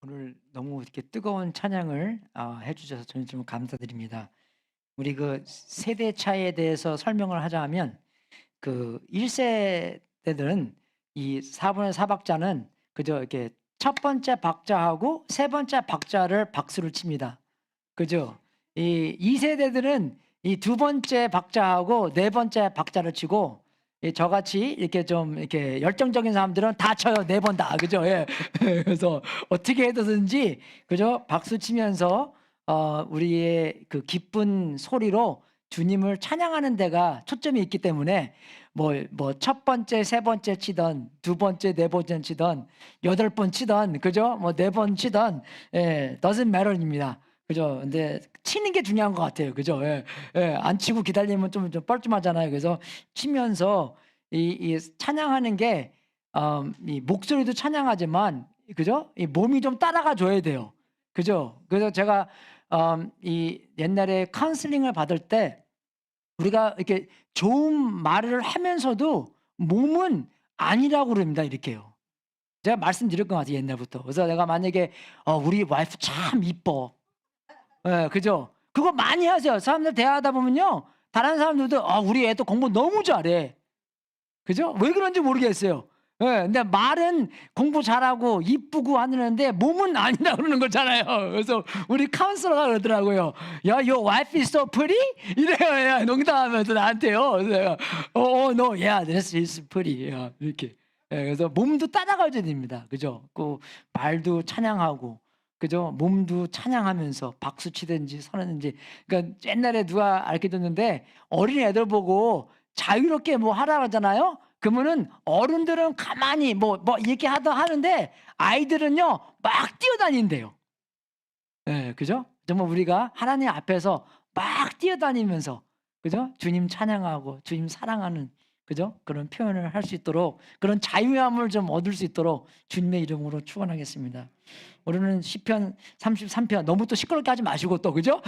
오늘 너무 이렇게 뜨거운 찬양을 해주셔서 저는 좀 감사드립니다. 우리 그 세대 차이에 대해서 설명을 하자면 그 1세대들은 이 4분의 4박자는 그저 이렇게 첫 번째 박자하고 세 번째 박자를 박수를 칩니다. 그죠? 이 2세대들은 이 두 번째 박자하고 네 번째 박자를 치고 저같이 이렇게 좀 이렇게 열정적인 사람들은 다 쳐요. 네 번 다. 그죠? 예. 그래서 어떻게 해서든지 그죠? 박수 치면서 우리의 그 기쁜 소리로 주님을 찬양하는 데가 초점이 있기 때문에 뭐 첫 번째, 세 번째 치던 두 번째, 네 번째 치던 여덟 번 치던 그죠? 뭐 네 번 치던 doesn't matter입니다. 그죠? 근데 치는 게 중요한 것 같아요. 그죠? 예. 예. 안 치고 기다리면 좀 뻘쭘하잖아요. 그래서 치면서 이 찬양하는 게 이 목소리도 찬양하지만 그죠? 이 몸이 좀 따라가 줘야 돼요. 그죠? 그래서 제가 이 옛날에 카운슬링을 받을 때 우리가 이렇게 좋은 말을 하면서도 몸은 아니라고 그럽니다. 이렇게요. 제가 말씀드릴 것 같아요. 옛날부터. 그래서 내가 만약에 우리 와이프 참 이뻐. 예, 그죠? 그거 많이 하세요. 사람들 대화하다 보면요. 다른 사람들도 우리 애도 공부 너무 잘해. 그죠? 왜 그런지 모르겠어요. 예, 근데 말은 공부 잘하고 이쁘고 하는데 몸은 아니라 그러는 거잖아요. 그래서 우리 카운슬러가 그러더라고요. 야, your wife is so pretty? 이래요. 야, 농담하면서 나한테요. 그래서 내가, no, yeah, this is pretty. 야, 이렇게. 예, 그래서 몸도 따라가야 됩니다. 그죠? 그 말도 찬양하고, 그죠? 몸도 찬양하면서 박수 치든지 서는지. 그러니까 옛날에 누가 알려줬는데 어린 애들 보고 자유롭게 뭐 하라 하잖아요. 그러면은 어른들은 가만히 뭐 이렇게 하는데 아이들은요 막 뛰어다닌대요. 예, 그죠? 정말 우리가 하나님 앞에서 막 뛰어다니면서 그죠? 주님 찬양하고 주님 사랑하는 그죠? 그런 표현을 할 수 있도록 그런 자유함을 좀 얻을 수 있도록 주님의 이름으로 축원하겠습니다. 오늘은 시편 33편 너무 또 시끄럽게 하지 마시고 또 그죠?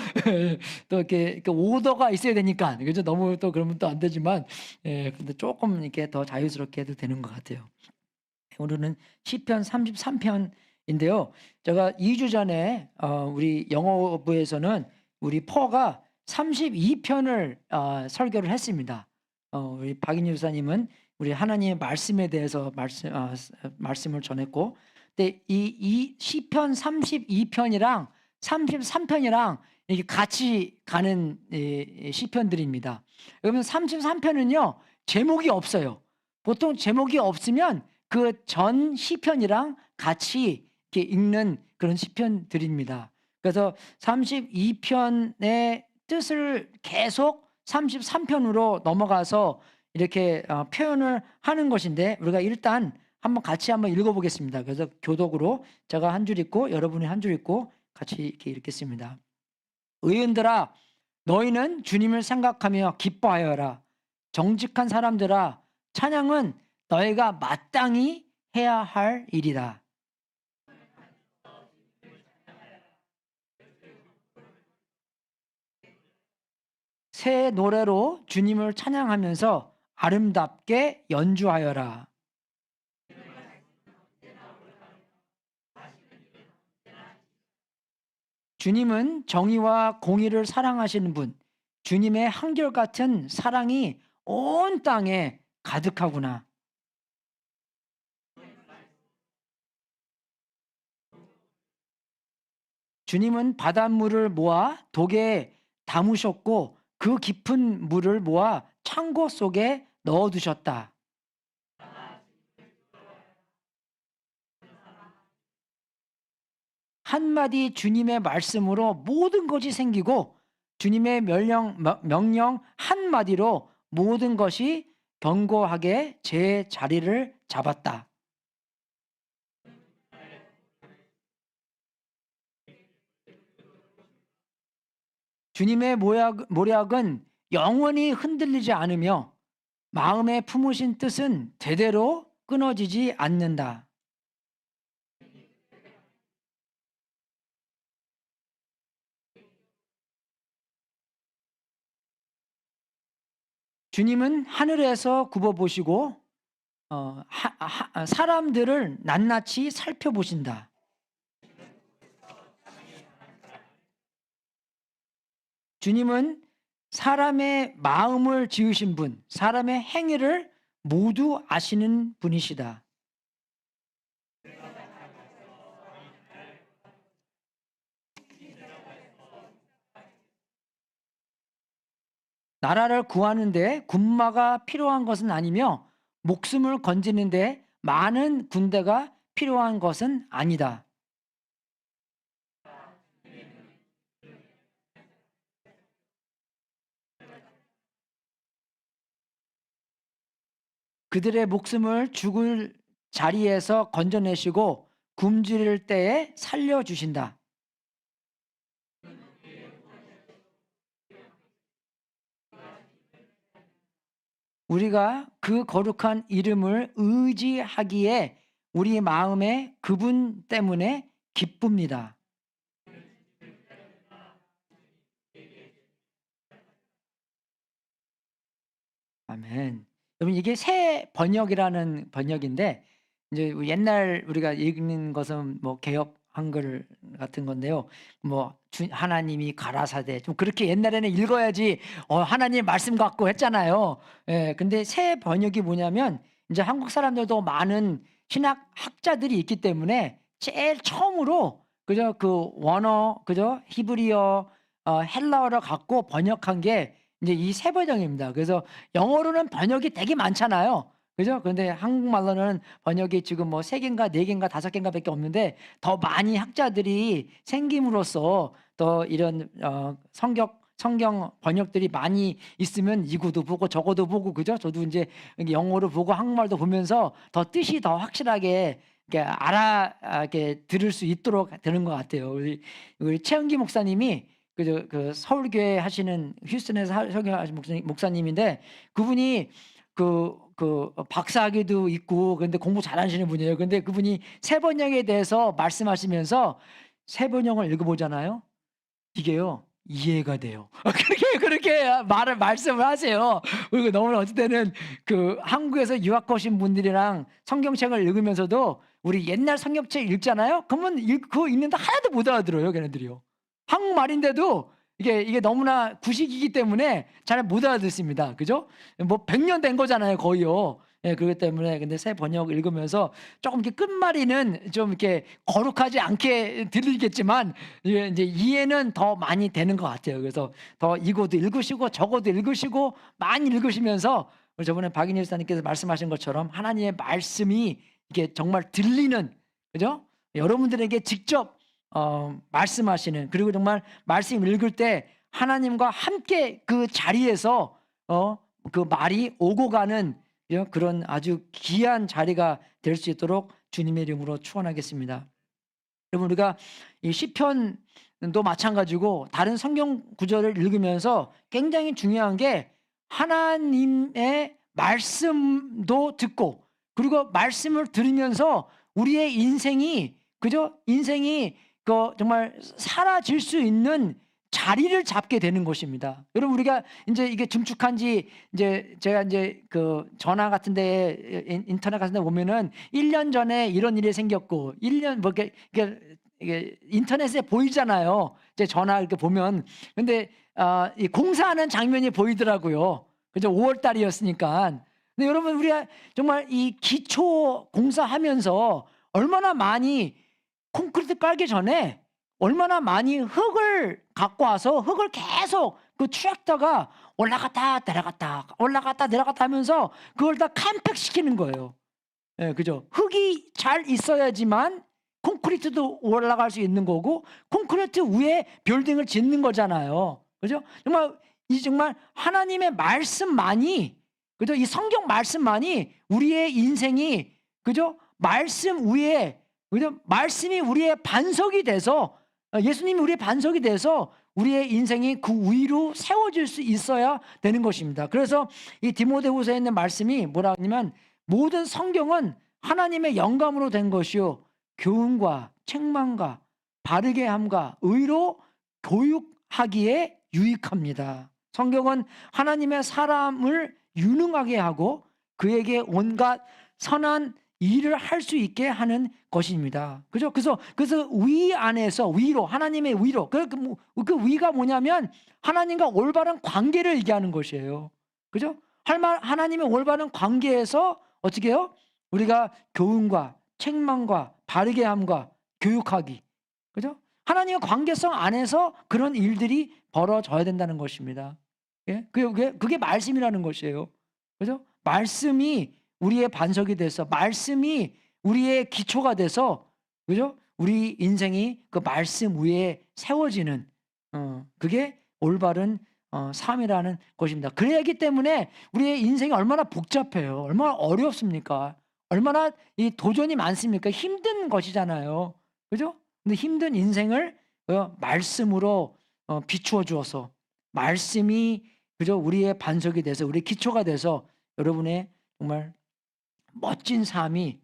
또 이렇게 오더가 있어야 되니까 그죠? 너무 또 그러면 또 안 되지만 근데 조금 이렇게 더 자유스럽게 해도 되는 것 같아요. 오늘은 시편 33편인데요. 제가 2주 전에 우리 영어부에서는 우리 퍼가 32편을 설교를 했습니다. 우리 박인희 유사님은 우리 하나님의 말씀에 대해서 말씀을 전했고, 근데 이 시편 32편이랑 33편이랑 이게 같이 가는 시편들입니다. 그러면 33편은요 제목이 없어요. 보통 제목이 없으면 그 전 시편이랑 같이 이렇게 읽는 그런 시편들입니다. 그래서 32편의 뜻을 계속 33편으로 넘어가서 이렇게 표현을 하는 것인데 우리가 일단 같이 한번 읽어보겠습니다. 그래서 교독으로 제가 한 줄 읽고 여러분이 한 줄 읽고 같이 이렇게 읽겠습니다. 의인들아 너희는 주님을 생각하며 기뻐하여라. 정직한 사람들아 찬양은 너희가 마땅히 해야 할 일이다. 새 노래로 주님을 찬양하면서 아름답게 연주하여라. 주님은 정의와 공의를 사랑하시는 분, 주님의 한결같은 사랑이 온 땅에 가득하구나. 주님은 바닷물을 모아 독에 담으셨고 그 깊은 물을 모아 창고 속에 넣어두셨다. 한마디 주님의 말씀으로 모든 것이 생기고 주님의 명령 한마디로 모든 것이 견고하게 제 자리를 잡았다. 주님의 모략은 영원히 흔들리지 않으며 마음에 품으신 뜻은 대대로 끊어지지 않는다. 주님은 하늘에서 굽어보시고 사람들을 낱낱이 살펴보신다. 주님은 사람의 마음을 지으신 분, 사람의 행위를 모두 아시는 분이시다. 나라를 구하는데 군마가 필요한 것은 아니며 목숨을 건지는데 많은 군대가 필요한 것은 아니다. 그들의 목숨을 죽을 자리에서 건져내시고 굶주릴 때에 살려주신다. 우리가 그 거룩한 이름을 의지하기에 우리 마음에 그분 때문에 기쁩니다. 아멘. 여러분, 이게 새 번역이라는 번역인데, 이제 옛날 우리가 읽는 것은 뭐 개역 한글 같은 건데요. 뭐 하나님이 가라사대 좀 그렇게 옛날에는 읽어야지 하나님 말씀 갖고 했잖아요. 예, 근데 새 번역이 뭐냐면 이제 한국 사람들도 많은 신학 학자들이 있기 때문에 제일 처음으로 그저 그 원어 그저 히브리어 헬라어를 갖고 번역한 게 이제 이 새 번역입니다. 그래서 영어로는 번역이 되게 많잖아요. 그죠? 그런데 한국말로는 번역이 지금 뭐 3개인가 4개인가 5개인가 밖에 없는데 더 많이 학자들이 생김으로써 더 이런 성경 번역들이 많이 있으면 이거도 보고 저거도 보고 그죠? 저도 이제 영어로 보고 한국말도 보면서 더 뜻이 더 확실하게 이렇게 이렇게 들을 수 있도록 되는 것 같아요. 우리 최은기 목사님이 그 서울교회 하시는 휴스턴에서 설교하신 목사님인데 그분이 그 박사학위도 있고 그런데 공부 잘하시는 분이에요. 그런데 그분이 새 번역에 대해서 말씀하시면서 새 번역을 읽어보잖아요. 이게요 이해가 돼요. 그렇게 말씀을 하세요. 그리고 너무 어떨 때는 그 한국에서 유학 오신 분들이랑 성경책을 읽으면서도 우리 옛날 성경책 읽잖아요. 그러면 그거 읽는데 하나도 못 알아들어요, 걔네들이요. 한국말인데도 이게 너무나 구식이기 때문에 잘 못 알아듣습니다. 그죠? 뭐 100년 된 거잖아요, 거의요. 예, 그렇기 때문에 근데 새 번역 읽으면서 조금 이렇게 끝말이는 좀 이렇게 거룩하지 않게 들리겠지만 이제 이해는 더 많이 되는 것 같아요. 그래서 더 이거도 읽으시고 저거도 읽으시고 많이 읽으시면서 저번에 박인일 사님께서 말씀하신 것처럼 하나님의 말씀이 이게 정말 들리는 그죠? 여러분들에게 직접 말씀하시는 그리고 정말 말씀 읽을 때 하나님과 함께 그 자리에서 그 말이 오고 가는 그런 아주 귀한 자리가 될 수 있도록 주님의 이름으로 축원하겠습니다. 여러분 우리가 이 시편도 마찬가지고 다른 성경 구절을 읽으면서 굉장히 중요한 게 하나님의 말씀도 듣고 그리고 말씀을 들으면서 우리의 인생이 그죠? 인생이 정말 사라질 수 있는 자리를 잡게 되는 것입니다. 여러분 우리가 이제 이게 증축한지 이제 제가 이제 그 전화 같은 데 인터넷 같은 데 보면은 1년 전에 이런 일이 생겼고 1년 뭐 이게 인터넷에 보이잖아요. 이제 전화 이렇게 보면 근데 이 공사하는 장면이 보이더라고요. 그죠? 5월 달이었으니까. 근데 여러분 우리가 정말 이 기초 공사하면서 얼마나 많이 콘크리트 깔기 전에 얼마나 많이 흙을 갖고 와서 흙을 계속 그 트랙터가 올라갔다 내려갔다 하면서 그걸 다 컴팩시키는 거예요. 예, 그죠? 흙이 잘 있어야지만 콘크리트도 올라갈 수 있는 거고 콘크리트 위에 빌딩을 짓는 거잖아요. 그죠? 정말 하나님의 말씀만이 그죠? 이 성경 말씀만이 우리의 인생이 그죠? 말씀 위에 그죠? 말씀이 우리의 반석이 돼서 예수님이 우리의 반석이 돼서 우리의 인생이 그 위로 세워질 수 있어야 되는 것입니다. 그래서 이 디모데후서에 있는 말씀이 뭐라 하냐면 모든 성경은 하나님의 영감으로 된 것이요 교훈과 책망과 바르게 함과 의로 교육하기에 유익합니다. 성경은 하나님의 사람을 유능하게 하고 그에게 온갖 선한 일을 할 수 있게 하는 것입니다. 그죠? 그래서 위 안에서 위로, 하나님의 위로. 그 위가 뭐냐면 하나님과 올바른 관계를 얘기하는 것이에요. 그죠? 하나님의 올바른 관계에서 어떻게 해요? 우리가 교훈과 책망과 바르게 함과 교육하기. 그죠? 하나님의 관계성 안에서 그런 일들이 벌어져야 된다는 것입니다. 예? 그게 말씀이라는 것이에요. 그죠? 말씀이 우리의 반석이 돼서, 말씀이 우리의 기초가 돼서, 그죠? 우리 인생이 그 말씀 위에 세워지는, 그게 올바른 삶이라는 것입니다. 그래야기 때문에 우리의 인생이 얼마나 복잡해요. 얼마나 어렵습니까? 얼마나 이 도전이 많습니까? 힘든 것이잖아요. 그죠? 근데 힘든 인생을 말씀으로 비추어 주어서, 말씀이 그죠? 우리의 반석이 돼서, 우리의 기초가 돼서 여러분의 정말 멋진 삶이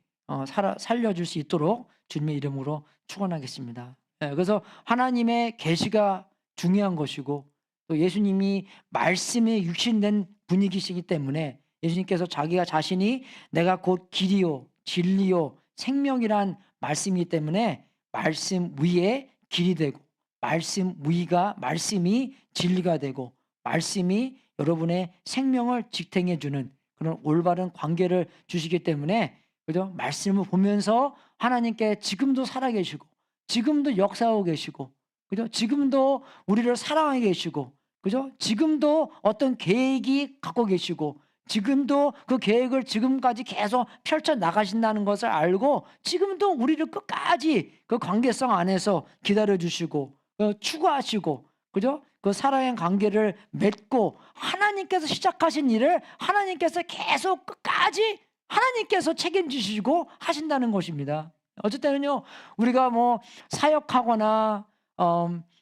살려줄 수 있도록 주님의 이름으로 축원하겠습니다. 그래서 하나님의 계시가 중요한 것이고, 또 예수님이 말씀에 육신된 분이시기 때문에 예수님께서 자기가 자신이 내가 곧 길이요 진리요 생명이란 말씀이기 때문에 말씀 위에 길이 되고, 말씀이 진리가 되고, 말씀이 여러분의 생명을 지탱해 주는 그런 올바른 관계를 주시기 때문에, 그죠? 말씀을 보면서 하나님께 지금도 살아계시고, 지금도 역사하고 계시고, 그죠? 지금도 우리를 사랑하고 계시고, 그죠? 지금도 어떤 계획이 갖고 계시고, 지금도 그 계획을 지금까지 계속 펼쳐 나가신다는 것을 알고, 지금도 우리를 끝까지 그 관계성 안에서 기다려 주시고, 추구하시고, 그죠? 그 사랑의 관계를 맺고, 하나님께서 시작하신 일을 하나님께서 계속 끝까지 하나님께서 책임지시고 하신다는 것입니다. 어쩔 때는요, 우리가 뭐 사역하거나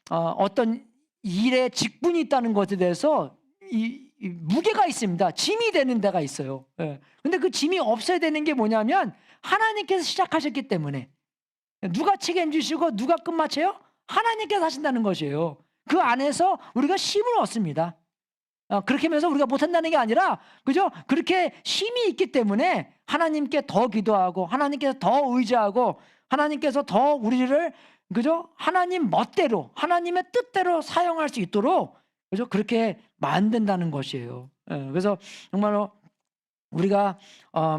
어떤 일에 직분이 있다는 것에 대해서 이 무게가 있습니다. 짐이 되는 데가 있어요. 근데 그 짐이 없어야 되는 게 뭐냐면 하나님께서 시작하셨기 때문에. 누가 책임지시고 누가 끝마쳐요? 하나님께서 하신다는 것이에요. 그 안에서 우리가 힘을 얻습니다. 그렇게 하면서 우리가 못한다는 게 아니라, 그죠? 그렇게 힘이 있기 때문에 하나님께 더 기도하고, 하나님께서 더 의지하고, 하나님께서 더 우리를, 그죠? 하나님 멋대로, 하나님의 뜻대로 사용할 수 있도록, 그죠? 그렇게 만든다는 것이에요. 그래서 정말로 우리가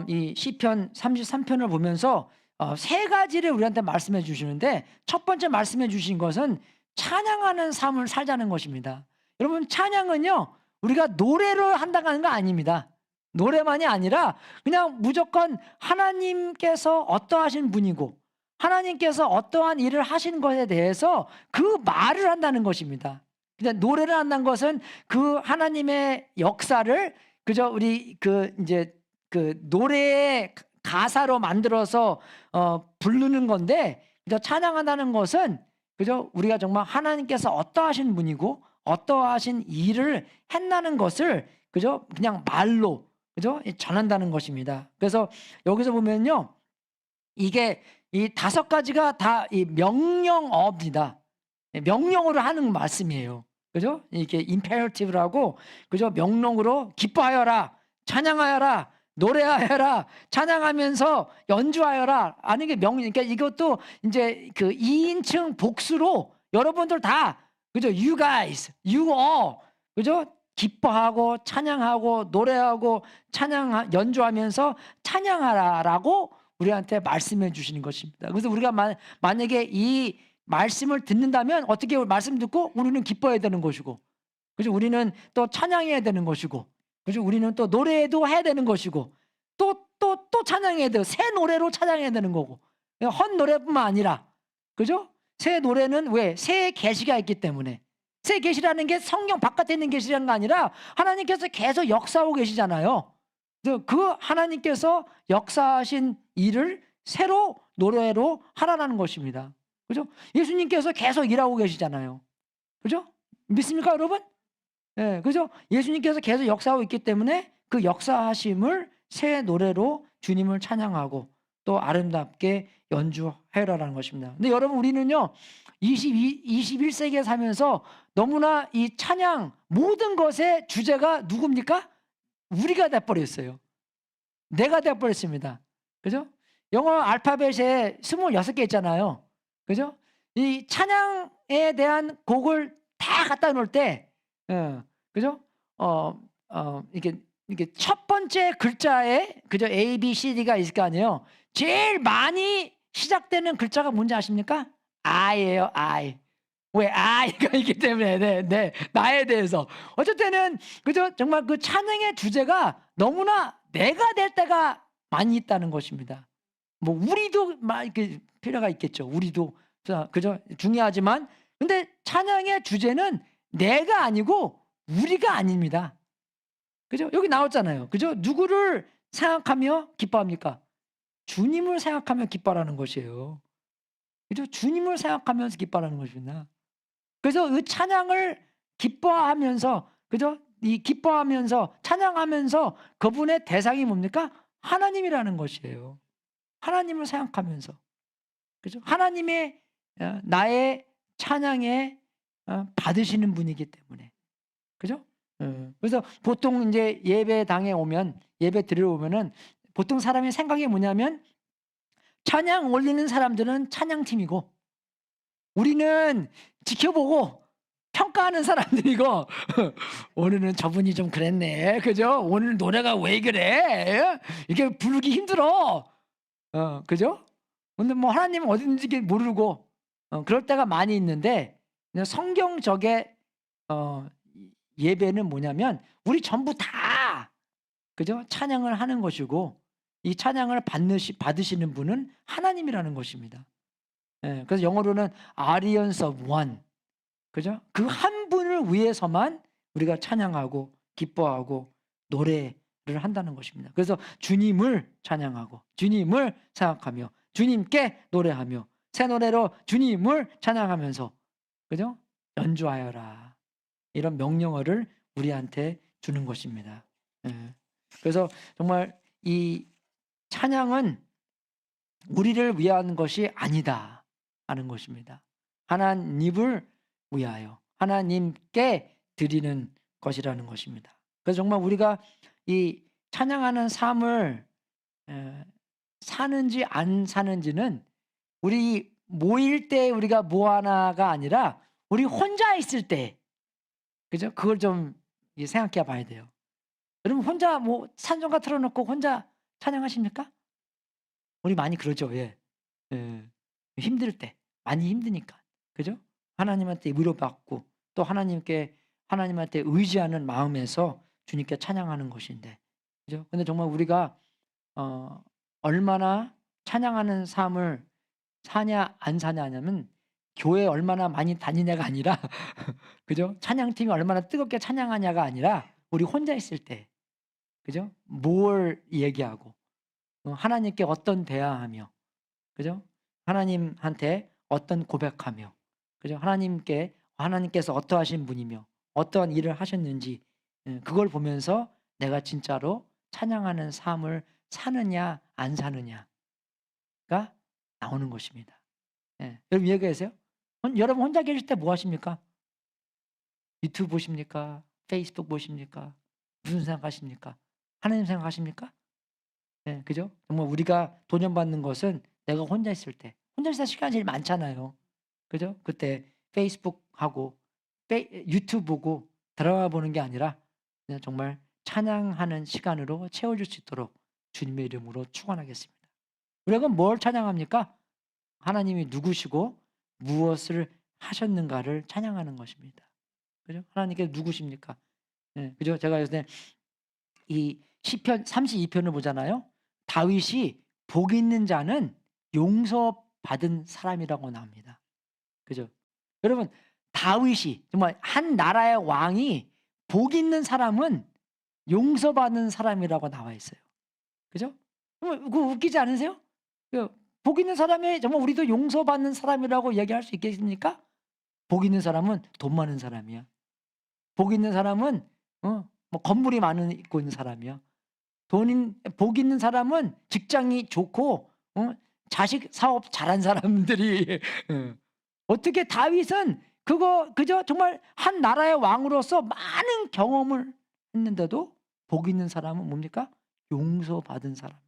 이 시편 33편을 보면서 세 가지를 우리한테 말씀해 주시는데, 첫 번째 말씀해 주신 것은 찬양하는 삶을 살자는 것입니다. 여러분, 찬양은요, 우리가 노래를 한다는 거 아닙니다. 노래만이 아니라 그냥 무조건 하나님께서 어떠하신 분이고, 하나님께서 어떠한 일을 하신 것에 대해서 그 말을 한다는 것입니다. 그냥 노래를 한다는 것은 그 하나님의 역사를, 그저 우리 이제 노래의 가사로 만들어서 부르는 건데, 그저 찬양한다는 것은 그죠? 우리가 정말 하나님께서 어떠하신 분이고 어떠하신 일을 했다는 것을, 그죠? 그냥 말로, 그죠? 전한다는 것입니다. 그래서 여기서 보면요, 이게 이 5가지가 다 이 명령어입니다. 명령으로 하는 말씀이에요. 그죠? 이게 임페러티브라고, 그죠? 명령으로 기뻐하여라, 찬양하여라, 노래하여라, 찬양하면서 연주하여라. 아니, 이게 그러니까 이것도 이제 그 2인칭 복수로 여러분들 다, 그죠? You guys, you all, 그죠? 기뻐하고 찬양하고 노래하고 연주하면서 찬양하라라고 우리한테 말씀해 주시는 것입니다. 그래서 우리가 만약에 이 말씀을 듣는다면 어떻게 말씀 듣고 우리는 기뻐해야 되는 것이고, 그죠? 우리는 또 찬양해야 되는 것이고, 그죠? 우리는 또 노래도 해야 되는 것이고, 또 찬양해야 돼요. 새 노래로 찬양해야 되는 거고, 헛 노래뿐만 아니라, 그죠? 새 노래는 왜? 새 계시가 있기 때문에. 새 계시라는 게 성경 바깥에 있는 계시라는 거 아니라 하나님께서 계속 역사하고 계시잖아요. 그 하나님께서 역사하신 일을 새로 노래로 하라는 것입니다. 그죠? 예수님께서 계속 일하고 계시잖아요. 그죠? 믿습니까, 여러분? 네, 그죠? 예수님께서 계속 역사하고 있기 때문에 그 역사하심을 새 노래로 주님을 찬양하고 또 아름답게 연주하라는 것입니다. 근데 여러분, 우리는요, 21세기에 살면서 너무나 이 찬양, 모든 것의 주제가 누굽니까? 우리가 돼버렸어요. 내가 돼버렸습니다. 그죠? 영어 알파벳에 26개 있잖아요. 그죠? 이 찬양에 대한 곡을 다 갖다 놓을 때, 그죠? 이게 첫 번째 글자에, 그죠? A, B, C, D가 있을 거 아니에요. 제일 많이 시작되는 글자가 뭔지 아십니까? I예요, I. 왜? I가 있기 때문에, 네, 나에 대해서. 어쩔 때는, 그죠? 정말 그 찬양의 주제가 너무나 내가 될 때가 많이 있다는 것입니다. 뭐 우리도 막 이렇게 필요가 있겠죠. 우리도 그죠? 중요하지만 근데 찬양의 주제는 내가 아니고 우리가 아닙니다. 그죠? 여기 나왔잖아요. 그죠? 누구를 생각하며 기뻐합니까? 주님을 생각하며 기뻐하라는 것이에요. 그죠? 주님을 생각하면서 기뻐하라는 것입니다. 그래서 그 찬양을 기뻐하면서, 그죠? 이 기뻐하면서 찬양하면서 그분의 대상이 뭡니까? 하나님이라는 것이에요. 하나님을 생각하면서, 그죠? 하나님의 나의 찬양에 받으시는 분이기 때문에, 그죠? 그래서 보통 이제 예배당에 오면, 예배 드리러 오면은 보통 사람의 생각이 뭐냐면 찬양 올리는 사람들은 찬양팀이고 우리는 지켜보고 평가하는 사람들이고 오늘은 저분이 좀 그랬네, 그죠? 오늘 노래가 왜 그래? 이게 부르기 힘들어. 그죠? 근데 뭐 하나님은 어딘지 모르고 그럴 때가 많이 있는데, 성경적의 예배는 뭐냐면 우리 전부 다, 그죠? 찬양을 하는 것이고 이 찬양을 받으시는 분은 하나님이라는 것입니다. 그래서 영어로는 Audience of One, 그죠? 그 한 분을 위해서만 우리가 찬양하고 기뻐하고 노래를 한다는 것입니다. 그래서 주님을 찬양하고 주님을 생각하며 주님께 노래하며 새 노래로 주님을 찬양하면서, 그죠? 연주하여라, 이런 명령어를 우리한테 주는 것입니다. 그래서 정말 이 찬양은 우리를 위한 것이 아니다 하는 것입니다. 하나님을 위하여 하나님께 드리는 것이라는 것입니다. 그래서 정말 우리가 이 찬양하는 삶을 사는지 안 사는지는 우리 모일 때 우리가 뭐 하나가 아니라 우리 혼자 있을 때, 그죠? 그걸 좀 생각해 봐야 돼요. 여러분 혼자 뭐 찬송가 틀어놓고 혼자 찬양하십니까? 우리 많이 그러죠. 예. 힘들 때, 많이 힘드니까, 그죠? 하나님한테 위로받고 또 하나님한테 의지하는 마음에서 주님께 찬양하는 것인데, 그죠? 근데 정말 우리가 얼마나 찬양하는 삶을 사냐 안 사냐 하냐면 교회 얼마나 많이 다니냐가 아니라 그죠? 찬양팀이 얼마나 뜨겁게 찬양하냐가 아니라 우리 혼자 있을 때, 그죠? 뭘 얘기하고 하나님께 어떤 대화하며, 그죠? 하나님한테 어떤 고백하며, 그죠? 하나님께서 어떠하신 분이며 어떠한 일을 하셨는지, 그걸 보면서 내가 진짜로 찬양하는 삶을 사느냐 안 사느냐가 나오는 것입니다. 여러분 이해가 되세요? 여러분 혼자 계실 때 뭐 하십니까? 유튜브 보십니까? 페이스북 보십니까? 무슨 생각하십니까? 하나님 생각하십니까? 그죠? 정말 우리가 도전받는 것은 내가 혼자 있을 때, 혼자 있을 때 시간이 제일 많잖아요. 그죠? 그때 페이스북 하고 유튜브 보고 드라마 보는 게 아니라 그냥 정말 찬양하는 시간으로 채워줄 수 있도록 주님의 이름으로 축원하겠습니다. 우리가 뭘 찬양합니까? 하나님이 누구시고 무엇을 하셨는가를 찬양하는 것입니다. 그죠? 하나님께서 누구십니까? 그죠? 제가 요새 이 시편 32편을 보잖아요. 다윗이 복 있는 자는 용서받은 사람이라고 나옵니다. 그죠? 여러분 다윗이 정말 한 나라의 왕이 복 있는 사람은 용서받는 사람이라고 나와 있어요. 그죠? 정말 그거 웃기지 않으세요? 복 있는 사람이 정말 우리도 용서받는 사람이라고 얘기할 수 있겠습니까? 복 있는 사람은 돈 많은 사람이야. 복 있는 사람은 뭐 건물이 있고 있는 사람이야. 복 있는 사람은 직장이 좋고 자식 사업 잘한 사람들이 어떻게 다윗은 그저 정말 한 나라의 왕으로서 많은 경험을 했는데도 복 있는 사람은 뭡니까? 용서받은 사람.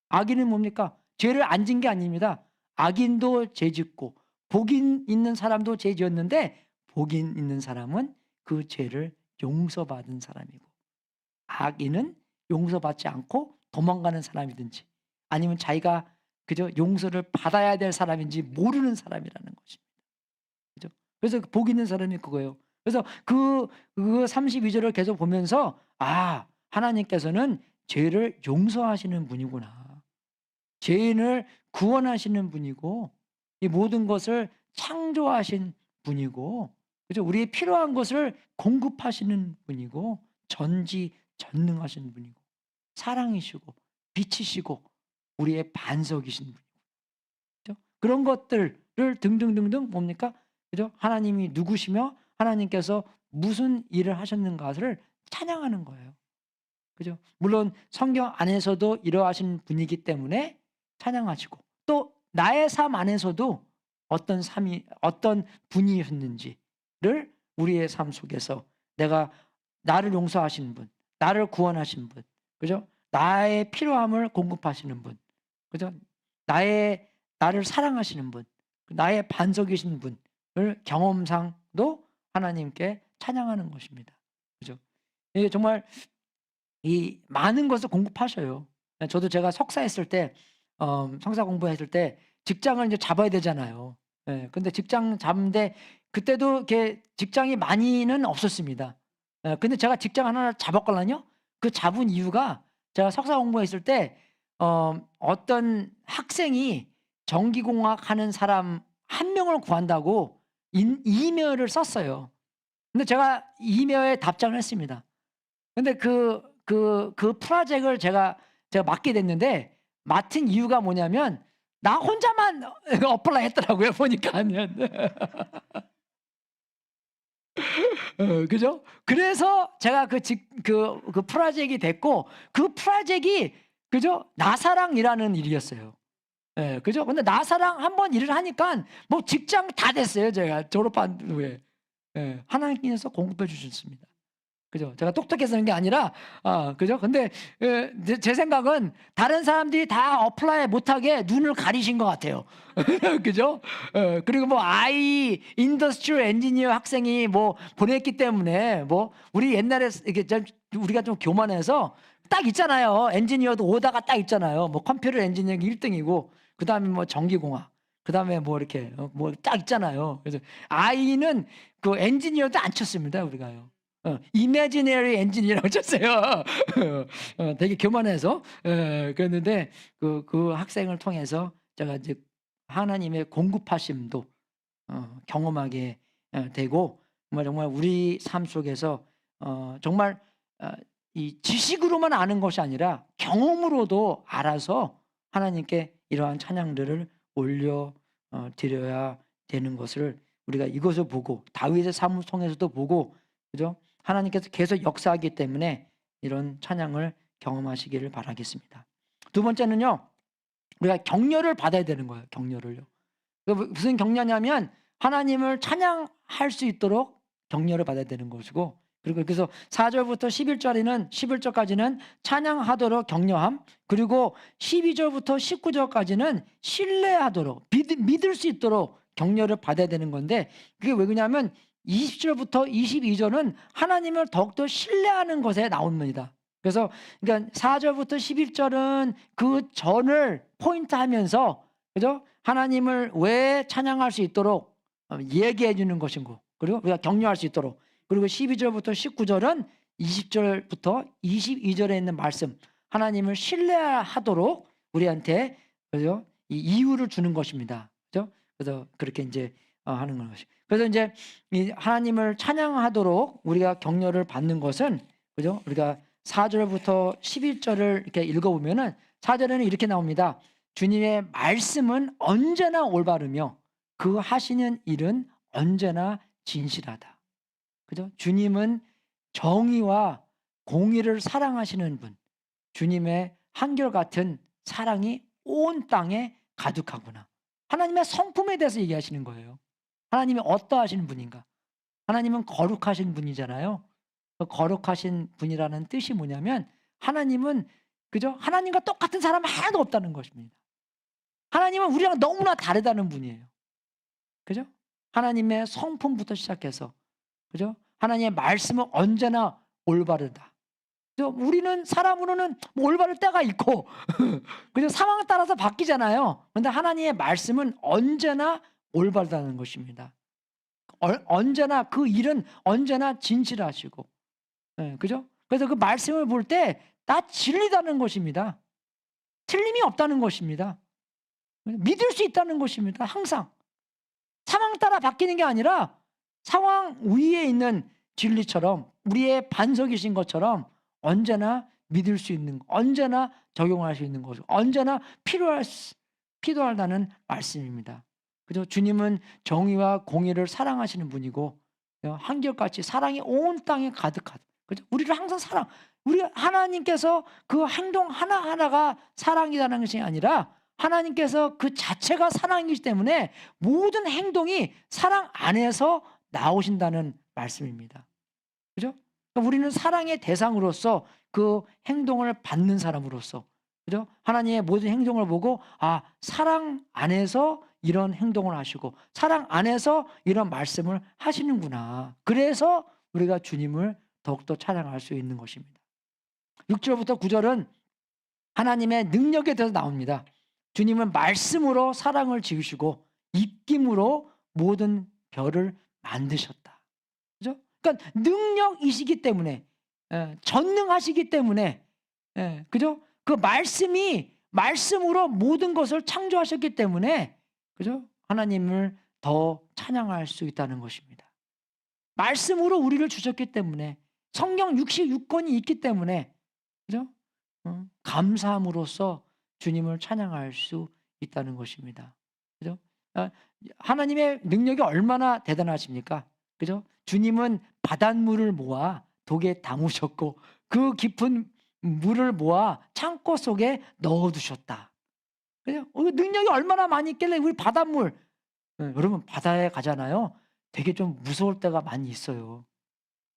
악인은 뭡니까? 죄를 안 진 게 아닙니다. 악인도 죄 짓고 복인 있는 사람도 죄 지었는데 복인 있는 사람은 그 죄를 용서받은 사람이고 악인은 용서받지 않고 도망가는 사람이든지 아니면 자기가 그저 용서를 받아야 될 사람인지 모르는 사람이라는 것입니다. 그죠? 그래서 복 있는 사람이 그거예요. 그래서 그 32절을 계속 보면서 하나님께서는 죄를 용서하시는 분이구나. 죄인을 구원하시는 분이고 이 모든 것을 창조하신 분이고 그죠? 우리의 필요한 것을 공급하시는 분이고 전지전능하신 분이고 사랑이시고 빛이시고 우리의 반석이신 분이고 그죠? 그런 것들을 등등등등 뭡니까? 그죠? 하나님이 누구시며 하나님께서 무슨 일을 하셨는가를 찬양하는 거예요. 그죠? 물론 성경 안에서도 이러하신 분이기 때문에 찬양하시고 또 나의 삶 안에서도 어떤 분이셨는지를 우리의 삶 속에서 나를 용서하신 분, 나를 구원하신 분, 그죠? 나의 필요함을 공급하시는 분, 그죠? 나를 사랑하시는 분, 나의 반석이신 분을 경험상도 하나님께 찬양하는 것입니다. 그죠? 이게 정말 이 많은 것을 공급하셔요. 저도 제가 석사했을 때, 석사 공부했을 때 직장을 이제 잡아야 되잖아요. 예, 근데 직장 잡는데 그때도 이렇게 직장이 많이는 없었습니다. 예, 근데 제가 직장 하나 잡았거든요. 그 잡은 이유가 제가 석사 공부했을 때 어떤 학생이 전기공학 하는 사람 한 명을 구한다고 이메일을 썼어요. 근데 제가 이메일에 답장을 했습니다. 근데 그 프로젝트를 제가 맡게 됐는데 맡은 이유가 뭐냐면 나 혼자만 어플라이 했더라고요. 보니까는. 그죠? 그래서 제가 그 프로젝트가 됐고 그 프로젝트가 그죠? 나사랑이라는 일이었어요. 예, 그죠? 근데 나사랑 한번 일을 하니까 뭐 직장 다 됐어요. 제가 졸업한 후에. 예, 하나님께서 공급해 주셨습니다. 그죠? 제가 똑똑해서 하는 게 아니라, 그죠? 근데, 제 생각은 다른 사람들이 다 어플라이 못하게 눈을 가리신 것 같아요. 그죠? 그리고 뭐, 인더스트리얼 엔지니어 학생이 뭐, 보냈기 때문에, 뭐, 우리 옛날에, 우리가 좀 교만해서 딱 있잖아요. 엔지니어도 오다가 딱 있잖아요. 뭐, 컴퓨터 엔지니어가 1등이고, 그 다음에 뭐, 전기공학. 그 다음에 뭐, 이렇게, 뭐, 딱 있잖아요. 그래서, 그 엔지니어도 안 쳤습니다. 우리가요. 이미지너리 엔지니어라고 쳤어요. 되게 교만해서 그랬는데 그 학생을 통해서 제가 이제 하나님의 공급하심도 경험하게 되고 정말 우리 삶 속에서 정말 이 지식으로만 아는 것이 아니라 경험으로도 알아서 하나님께 이러한 찬양들을 올려 드려야 되는 것을 우리가 이것을 보고 다윗의 삶을 통해서도 보고 그죠? 하나님께서 계속 역사하기 때문에 이런 찬양을 경험하시기를 바라겠습니다. 두 번째는요. 우리가 격려를 받아야 되는 거예요. 격려를요. 무슨 격려냐면 하나님을 찬양할 수 있도록 격려를 받아야 되는 것이고 그리고 그래서 4절부터 11절까지는 찬양하도록 격려함 그리고 12절부터 19절까지는 신뢰하도록 믿을 수 있도록 격려를 받아야 되는 건데 그게 왜 그러냐면 20절부터 22절은 하나님을 더욱더 신뢰하는 것에 나옵니다. 그래서 그러니까 4절부터 11절은 그 전을 포인트하면서 그죠? 하나님을 왜 찬양할 수 있도록 얘기해 주는 것인고 그리고 우리가 격려할 수 있도록 그리고 12절부터 19절은 20절부터 22절에 있는 말씀 하나님을 신뢰하도록 우리한테 그죠? 이 이유를 주는 것입니다. 그죠? 그래서 그렇게 이제 하는 것이. 그래서 이제 이 하나님을 찬양하도록 우리가 격려를 받는 것은 그죠? 우리가 4절부터 11절을 이렇게 읽어보면은 4절에는 이렇게 나옵니다. 주님의 말씀은 언제나 올바르며 그 하시는 일은 언제나 진실하다. 그죠? 주님은 정의와 공의를 사랑하시는 분. 주님의 한결같은 사랑이 온 땅에 가득하구나. 하나님의 성품에 대해서 얘기하시는 거예요. 하나님이 어떠하신 분인가? 하나님은 거룩하신 분이잖아요. 그 거룩하신 분이라는 뜻이 뭐냐면 하나님은 그죠? 하나님과 똑같은 사람 하나도 없다는 것입니다. 하나님은 우리랑 너무나 다르다는 분이에요. 그죠? 하나님의 성품부터 시작해서, 그죠? 하나님의 말씀은 언제나 올바르다. 우리는 사람으로는 뭐 올바를 때가 있고 그죠? 상황에 따라서 바뀌잖아요. 그런데 하나님의 말씀은 언제나 올바르다는 것입니다. 언제나 그 일은 언제나 진실하시고, 그죠? 그래서 그 말씀을 볼 때 다 진리다는 것입니다. 틀림이 없다는 것입니다. 믿을 수 있다는 것입니다. 항상 상황 따라 바뀌는 게 아니라 상황 위에 있는 진리처럼 우리의 반석이신 것처럼 언제나 믿을 수 있는, 언제나 적용할 수 있는 것이고 언제나 필요하다는 말씀입니다. 그죠? 주님은 정의와 공의를 사랑하시는 분이고 한결같이 사랑이 온 땅에 가득하다. 그죠? 우리를 항상 우리 하나님께서 그 행동 하나하나가 사랑이라는 것이 아니라 하나님께서 그 자체가 사랑이기 때문에 모든 행동이 사랑 안에서 나오신다는 말씀입니다. 그죠? 그러니까 우리는 사랑의 대상으로서 그 행동을 받는 사람으로서, 그죠? 하나님의 모든 행동을 보고 사랑 안에서 이런 행동을 하시고 사랑 안에서 이런 말씀을 하시는구나. 그래서 우리가 주님을 더욱더 찬양할 수 있는 것입니다. 6절부터 9절은 하나님의 능력에 대해서 나옵니다. 주님은 말씀으로 사랑을 지으시고 입김으로 모든 별을 만드셨다. 그죠? 그러니까 능력이시기 때문에, 전능하시기 때문에, 그죠? 그 말씀으로 모든 것을 창조하셨기 때문에, 그죠? 하나님을 더 찬양할 수 있다는 것입니다. 말씀으로 우리를 주셨기 때문에, 성경 66권이 있기 때문에, 그죠? 감사함으로써 주님을 찬양할 수 있다는 것입니다. 그죠? 하나님의 능력이 얼마나 대단하십니까? 그죠? 주님은 바닷물을 모아 독에 담으셨고 그 깊은 물을 모아 창고 속에 넣어두셨다. 그죠? 능력이 얼마나 많이 있길래 우리 바닷물, 여러분 바다에 가잖아요. 되게 좀 무서울 때가 많이 있어요.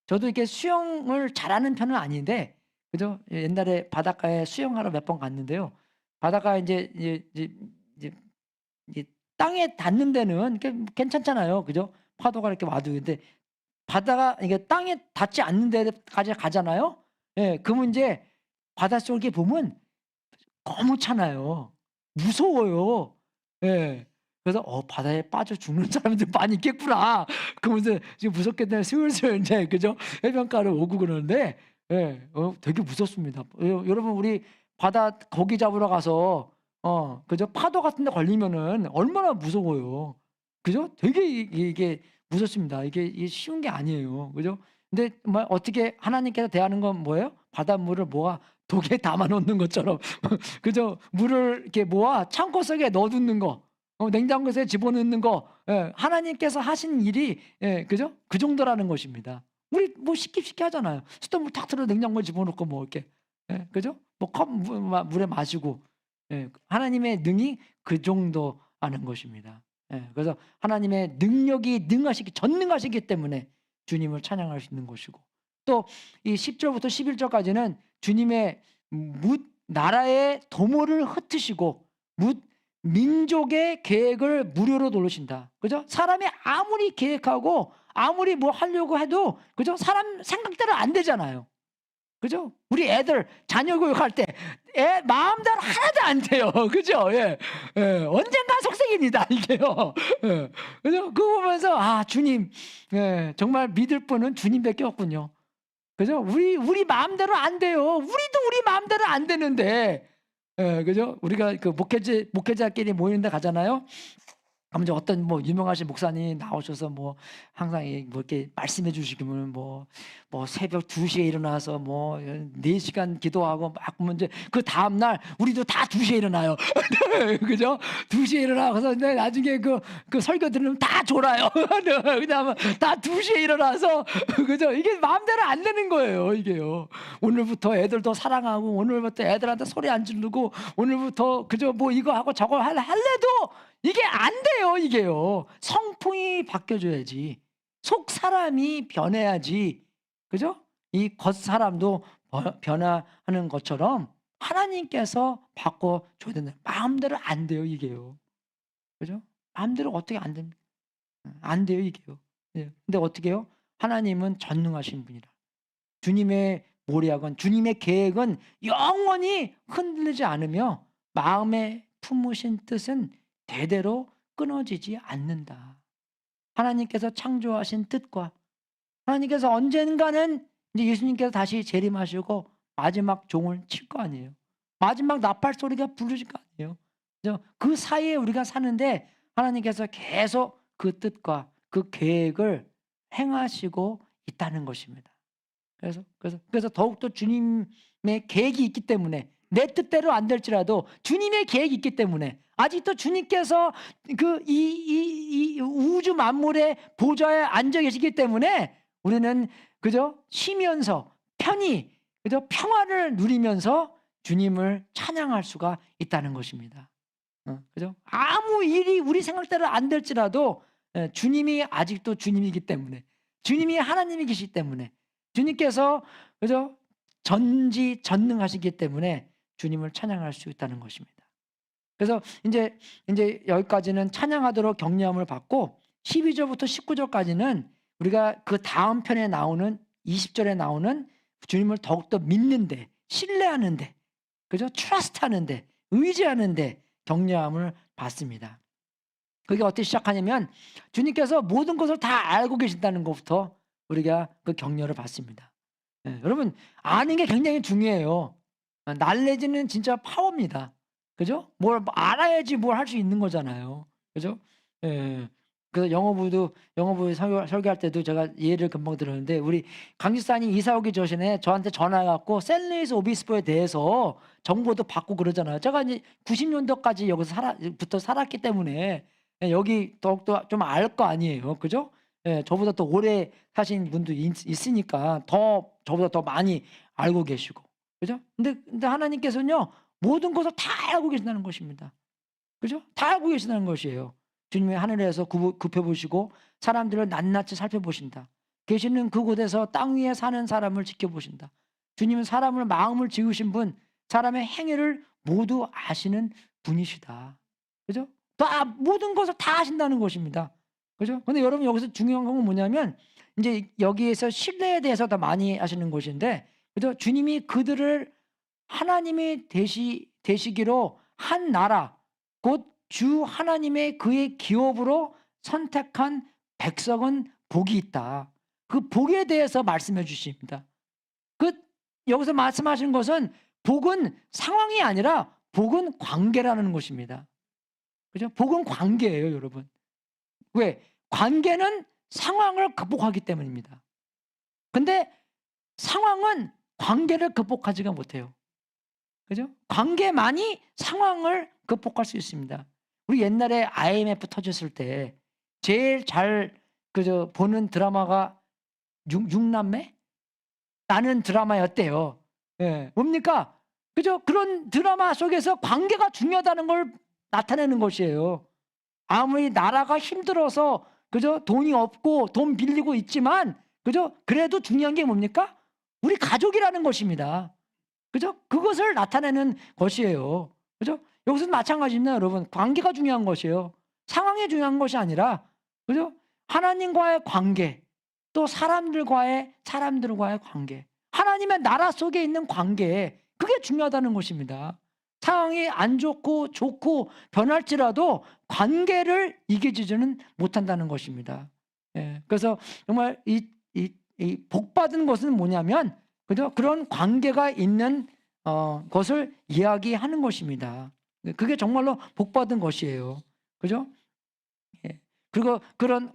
저도 이렇게 수영을 잘하는 편은 아닌데, 그죠? 옛날에 바닷가에 수영하러 몇 번 갔는데요. 바닷가 이제 땅에 닿는 데는 괜찮잖아요. 그죠? 파도가 이렇게 와도. 근데 바다가 이게 땅에 닿지 않는 데까지 가잖아요. 그러면 이제 바닷속에 보면 거무잖아요. 무서워요. 그래서 바다에 빠져 죽는 사람들 많이 있겠구나. 그러면서 지금 무섭게 되면 슬슬 이제, 그죠? 해변가로 오고 그러는데, 되게 무섭습니다. 여러분 우리 바다 고기 잡으러 가서 그죠? 파도 같은 데 걸리면은 얼마나 무서워요. 그죠? 되게 이게 무섭습니다. 이게 쉬운 게 아니에요. 그죠? 근데 어떻게 하나님께서 대하는 건 뭐예요? 바닷물을 모아 독에 담아 놓는 것처럼 그죠? 물을 이렇게 모아 창고 속에 넣어두는 거, 냉장고에 집어넣는 거, 하나님께서 하신 일이, 그죠? 그 정도라는 것입니다. 우리 뭐 쉽게 하잖아요. 수돗물 탁 틀어 냉장고에 집어넣고 뭐 이렇게, 그죠? 뭐 컵 물에 마시고, 하나님의 능이 그 정도 하는 것입니다. 그래서 하나님의 능력이 전능하시기 때문에 주님을 찬양할 수 있는 것이고, 또 이 10절부터 11절까지는 주님의 나라의 도모를 흩으시고 민족의 계획을 무료로 돌리신다. 그죠? 사람이 아무리 계획하고 아무리 뭐 하려고 해도, 그죠? 사람 생각대로 안 되잖아요. 그죠? 우리 애들 자녀 교육할 때 마음대로 하나도 안 돼요. 그죠? 언젠가 속생입니다, 이게요. 그죠? 그거 보면서 주님, 정말 믿을 분은 주님밖에 없군요. 그죠? 우리 마음대로 안 돼요. 우리도 우리 마음대로 안 되는데, 그죠? 우리가 그 목회자끼리 모이는 데 가잖아요. 그럼 이제 어떤 뭐 유명하신 목사님 나오셔서 뭐 항상 뭐 이렇게 말씀해 주시기면 뭐 새벽 2시에 일어나서 뭐 4시간 기도하고 막 보면 이제 그 다음 날 우리도 다 2시에 일어나요. 그죠? 2시에 일어나서 나중에 그 설교 들으면 다 졸아요. 그다음에 다 2시에 일어나서 그죠? 이게 마음대로 안 되는 거예요, 이게요. 오늘부터 애들도 사랑하고 오늘부터 애들한테 소리 안 지르고 오늘부터 그죠? 뭐 이거 하고 저거 할래도 이게 안 돼요, 이게요. 성품이 바뀌어줘야지. 속 사람이 변해야지. 그죠? 이 겉 사람도 변화하는 것처럼 하나님께서 바꿔 줘야 된다. 마음대로 안 돼요, 이게요. 그죠? 마음대로 어떻게 안 됩니까? 안 돼요, 이게요. 예. 근데 어떻게 해요? 하나님은 전능하신 분이라. 주님의 모략은, 주님의 계획은 영원히 흔들리지 않으며 마음에 품으신 뜻은 대대로 끊어지지 않는다. 하나님께서 창조하신 뜻과 하나님께서 언젠가는 이제 예수님께서 다시 재림하시고 마지막 종을 칠 거 아니에요. 마지막 나팔 소리가 부르실 거 아니에요. 그죠? 그 사이에 우리가 사는데 하나님께서 계속 그 뜻과 그 계획을 행하시고 있다는 것입니다. 그래서 더욱더 주님의 계획이 있기 때문에 내 뜻대로 안 될지라도 주님의 계획이 있기 때문에 아직도 주님께서 이 우주 만물의 보좌에 앉아 계시기 때문에 우리는 그저 쉬면서 편히 그저 평화를 누리면서 주님을 찬양할 수가 있다는 것입니다. 그죠? 아무 일이 우리 생각대로 안 될지라도 주님이 아직도 주님이기 때문에 주님이 하나님이 계시기 때문에 주님께서 그죠? 전지전능하시기 때문에 주님을 찬양할 수 있다는 것입니다. 그래서 이제 여기까지는 찬양하도록 격려함을 받고 12절부터 19절까지는 우리가 그 다음 편에 나오는 20절에 나오는 주님을 더욱더 믿는데 신뢰하는데 그죠? 트러스트하는데 의지하는데 격려함을 받습니다. 그게 어떻게 시작하냐면 주님께서 모든 것을 다 알고 계신다는 것부터 우리가 그 격려를 받습니다. 여러분 아는 게 굉장히 중요해요. 날래지는 진짜 파워입니다. 그죠? 뭘 알아야지 뭘 할 수 있는 거잖아요. 그죠? 그래서 영어부 설교할 때도 제가 예를 금방 들었는데 우리 강지사님 이사 오기 전에 저한테 전화해갖고 샌루이스 오비스포에 대해서 정보도 받고 그러잖아요. 제가 이제 90년도까지 여기서 부터 살았기 때문에 여기 더욱더 좀 알 거 아니에요. 그죠? 저보다 더 오래 사신 분도 있으니까 저보다 더 많이 알고 계시고. 그죠? 근데 하나님께서는요, 모든 것을 다 알고 계신다는 것입니다. 그죠? 다 알고 계신다는 것이에요. 주님이 하늘에서 굽혀보시고 사람들을 낱낱이 살펴보신다. 계시는 그곳에서 땅 위에 사는 사람을 지켜보신다. 주님은 사람을 마음을 지으신 분, 사람의 행위를 모두 아시는 분이시다. 그죠? 모든 것을 다 아신다는 것입니다. 그죠? 근데 여러분 여기서 중요한 건 뭐냐면 이제 여기에서 신뢰에 대해서 더 많이 하시는 것인데 그죠? 주님이 그들을 하나님이 되시기로 한 나라 곧 주 하나님의 그의 기업으로 선택한 백성은 복이 있다. 그 복에 대해서 말씀해 주십니다. 여기서 말씀하시는 것은 복은 상황이 아니라 복은 관계라는 것입니다. 그죠? 복은 관계예요, 여러분. 왜? 관계는 상황을 극복하기 때문입니다. 근데 상황은 관계를 극복하지가 못해요. 그죠? 관계만이 상황을 극복할 수 있습니다. 우리 옛날에 IMF 터졌을 때 제일 잘 보는 드라마가 육남매? 라는 드라마였대요. 뭡니까? 그죠? 그런 드라마 속에서 관계가 중요하다는 걸 나타내는 것이에요. 아무리 나라가 힘들어서 그죠? 돈이 없고 돈 빌리고 있지만 그죠? 그래도 중요한 게 뭡니까? 우리 가족이라는 것입니다. 그죠? 그것을 나타내는 것이에요. 그죠? 여기서 마찬가지입니다, 여러분. 관계가 중요한 것이에요. 상황이 중요한 것이 아니라 그죠? 하나님과의 관계, 또 사람들과의 관계, 하나님의 나라 속에 있는 관계, 그게 중요하다는 것입니다. 상황이 안 좋고 변할지라도 관계를 이겨주지는 못한다는 것입니다. 그래서 정말 이 복받은 것은 뭐냐면 그죠? 그런 관계가 있는 것을 이야기하는 것입니다. 그게 정말로 복받은 것이에요. 그죠? 그리고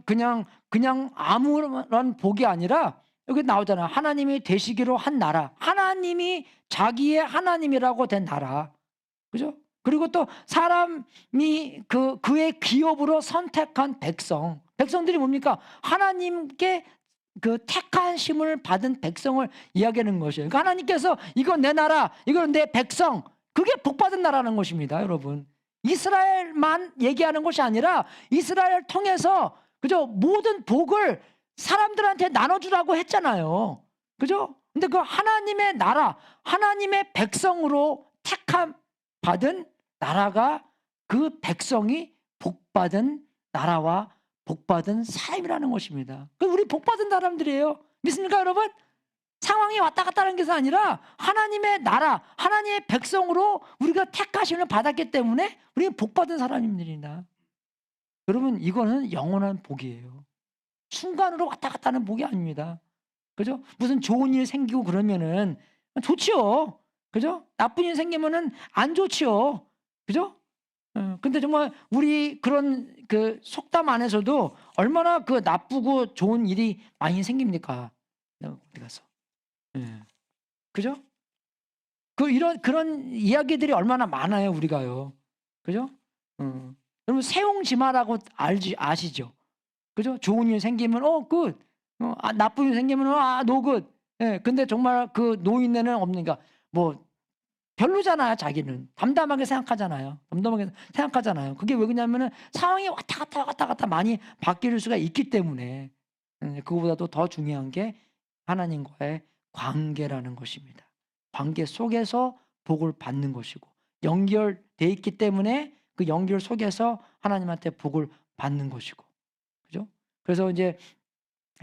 그냥 아무런 복이 아니라 여기 나오잖아. 하나님이 되시기로 한 나라. 하나님이 자기의 하나님이라고 된 나라. 그죠? 그리고 또 사람이 그의 기업으로 선택한 백성들이 뭡니까? 하나님께 택한 심을 받은 백성을 이야기하는 것이에요. 그러니까 하나님께서 이건 내 나라, 이건 내 백성, 그게 복받은 나라는 것입니다, 여러분. 이스라엘만 얘기하는 것이 아니라 이스라엘을 통해서 그죠? 모든 복을 사람들한테 나눠주라고 했잖아요. 그죠? 근데 그 하나님의 나라, 하나님의 백성으로 받은 나라가 그 백성이 복받은 나라와 복받은 삶이라는 것입니다. 우리 복받은 사람들이에요. 믿습니까, 여러분? 상황이 왔다 갔다 하는 것이 아니라 하나님의 나라, 하나님의 백성으로 우리가 택하심을 받았기 때문에 우리는 복받은 사람입니다. 여러분, 이거는 영원한 복이에요. 순간으로 왔다 갔다 하는 복이 아닙니다. 그죠? 무슨 좋은 일 생기고 그러면은 좋지요. 그죠? 나쁜 일 생기면은 안 좋지요. 그죠? 근데 정말 우리 그런 그 속담 안에서도 얼마나 그 나쁘고 좋은 일이 많이 생깁니까? 어디 가서. 그죠? 그런 이야기들이 얼마나 많아요, 우리가요. 그죠? 여러분, 세옹지마라고 아시죠? 그죠? 좋은 일 생기면, 굿. 나쁜 일 생기면, 노 굿. 예, 근데 정말 그 노인네는 없는가. 뭐, 별로잖아요, 자기는. 담담하게 생각하잖아요. 그게 왜 그러냐면은 상황이 왔다 갔다 많이 바뀔 수가 있기 때문에. 그거보다도 더 중요한 게 하나님과의 관계라는 것입니다. 관계 속에서 복을 받는 것이고, 연결돼 있기 때문에 그 연결 속에서 하나님한테 복을 받는 것이고, 그죠? 그래서 이제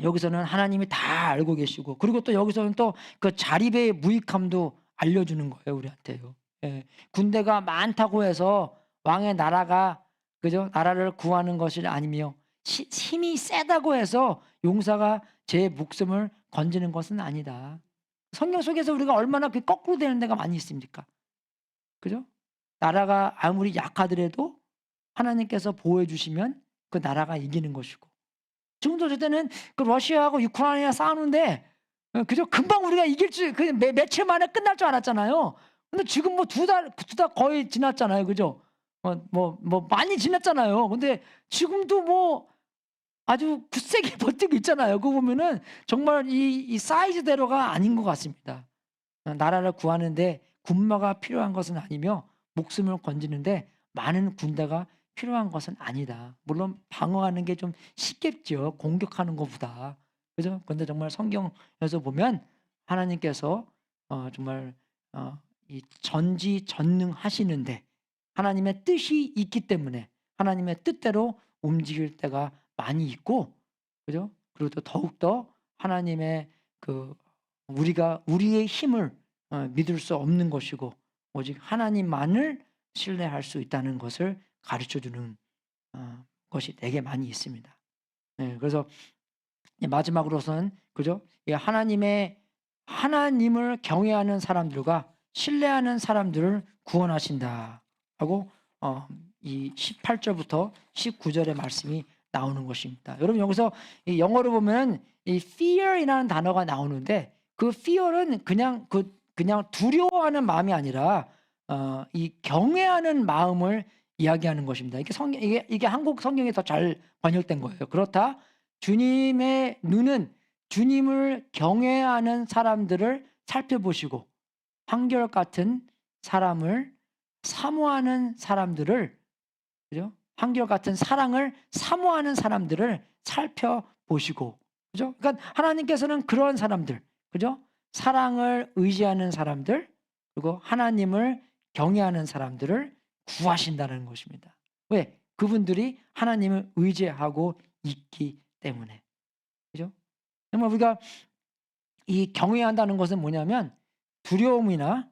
여기서는 하나님이 다 알고 계시고, 그리고 또 여기서는 또 그 자립의 무익함도 알려주는 거예요, 우리한테요. 예. 군대가 많다고 해서 왕의 나라가, 그죠? 나라를 구하는 것이 아니며, 힘이 세다고 해서 용사가 제 목숨을 건지는 것은 아니다. 성경 속에서 우리가 얼마나 그 거꾸로 되는 데가 많이 있습니까? 그죠? 나라가 아무리 약하더라도 하나님께서 보호해 주시면 그 나라가 이기는 것이고, 지금도 저 때는 그 러시아하고 우크라이나 싸우는데, 그죠? 금방 우리가 이길 며칠 만에 끝날 줄 알았잖아요. 근데 지금 뭐 두 달 거의 지났잖아요. 그죠? 많이 지났잖아요. 근데 지금도 뭐 아주 굳세게 버티고 있잖아요. 그거 보면은 정말 이 사이즈대로가 아닌 것 같습니다. 나라를 구하는데 군마가 필요한 것은 아니며, 목숨을 건지는데 많은 군대가 필요한 것은 아니다. 물론 방어하는 게 좀 쉽겠죠, 공격하는 것보다. 그죠? 근데 정말 성경에서 보면 하나님께서 정말 이 전지전능하시는데 하나님의 뜻이 있기 때문에 하나님의 뜻대로 움직일 때가 많이 있고, 그죠? 그리고 또 더욱더 하나님의 우리가 우리의 힘을 믿을 수 없는 것이고, 오직 하나님만을 신뢰할 수 있다는 것을 가르쳐주는 것이 되게 많이 있습니다. 그래서 마지막으로서는, 그죠? 하나님을 경외하는 사람들과 신뢰하는 사람들을 구원하신다 하고 이 18절부터 19절의 말씀이 나오는 것입니다. 여러분, 여기서 영어로 보면 이 fear이라는 단어가 나오는데, 그 fear은 그냥 두려워하는 마음이 아니라 이 경외하는 마음을 이야기하는 것입니다. 이게 한국 성경에 더 잘 번역된 거예요. 그렇다, 주님의 눈은 주님을 경외하는 사람들을 살펴보시고, 한결같은 사람을 사모하는 사람들을, 그죠? 한결같은 사랑을 사모하는 사람들을 살펴보시고, 그죠? 그러니까 하나님께서는 그런 사람들, 그죠? 사랑을 의지하는 사람들, 그리고 하나님을 경외하는 사람들을 구하신다는 것입니다. 왜? 그분들이 하나님을 의지하고 있기 때문에. 그죠? 정말 우리가 이 경외한다는 것은 뭐냐면 두려움이나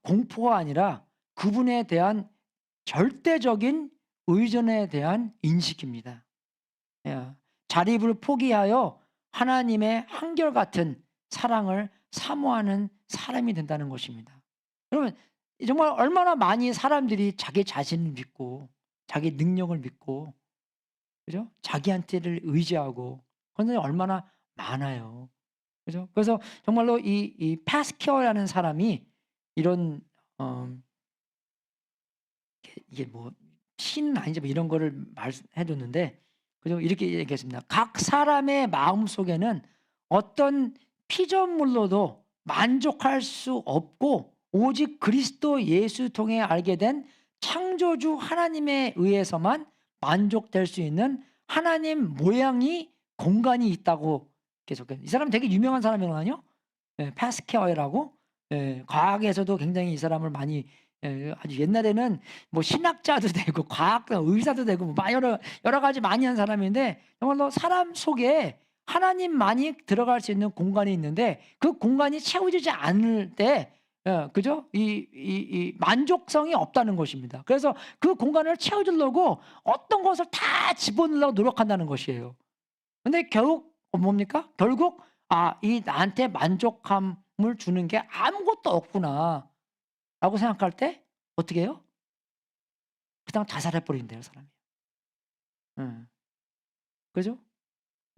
공포가 아니라 그분에 대한 절대적인 의존에 대한 인식입니다. 자립을 포기하여 하나님의 한결같은 사랑을 사모하는 사람이 된다는 것입니다. 그러면 정말 얼마나 많이 사람들이 자기 자신을 믿고 자기 능력을 믿고, 그죠? 자기한테를 의지하고 그런 사람이 얼마나 많아요. 그죠? 그래서 정말로 이 파스큐어라는 사람이 이런 이게 뭐 신은 아니지 뭐 이런 거를 말해 줬는데, 그죠? 이렇게 얘기했습니다. 각 사람의 마음 속에는 어떤 피조물로도 만족할 수 없고, 오직 그리스도 예수 통해 알게 된 창조주 하나님에 의해서만 만족될 수 있는 하나님 모양이 공간이 있다고 계속해요. 이 사람 되게 유명한 사람이거든요. 파스케어라고 과학에서도 굉장히 이 사람을 많이 아주 옛날에는 뭐 신학자도 되고 과학 의사도 되고 뭐 여러 가지 많이 한 사람인데 정말로 사람 속에 하나님만이 들어갈 수 있는 공간이 있는데 그 공간이 채워지지 않을 때 그죠? 이 만족성이 없다는 것입니다. 그래서 그 공간을 채워주려고 어떤 것을 다 집어넣으려고 노력한다는 것이에요. 근데 결국 뭡니까? 결국 이 나한테 만족함을 주는 게 아무것도 없구나 라고 생각할 때 어떻게 해요? 그냥 자살해 버린대요, 사람이. 예. 그죠?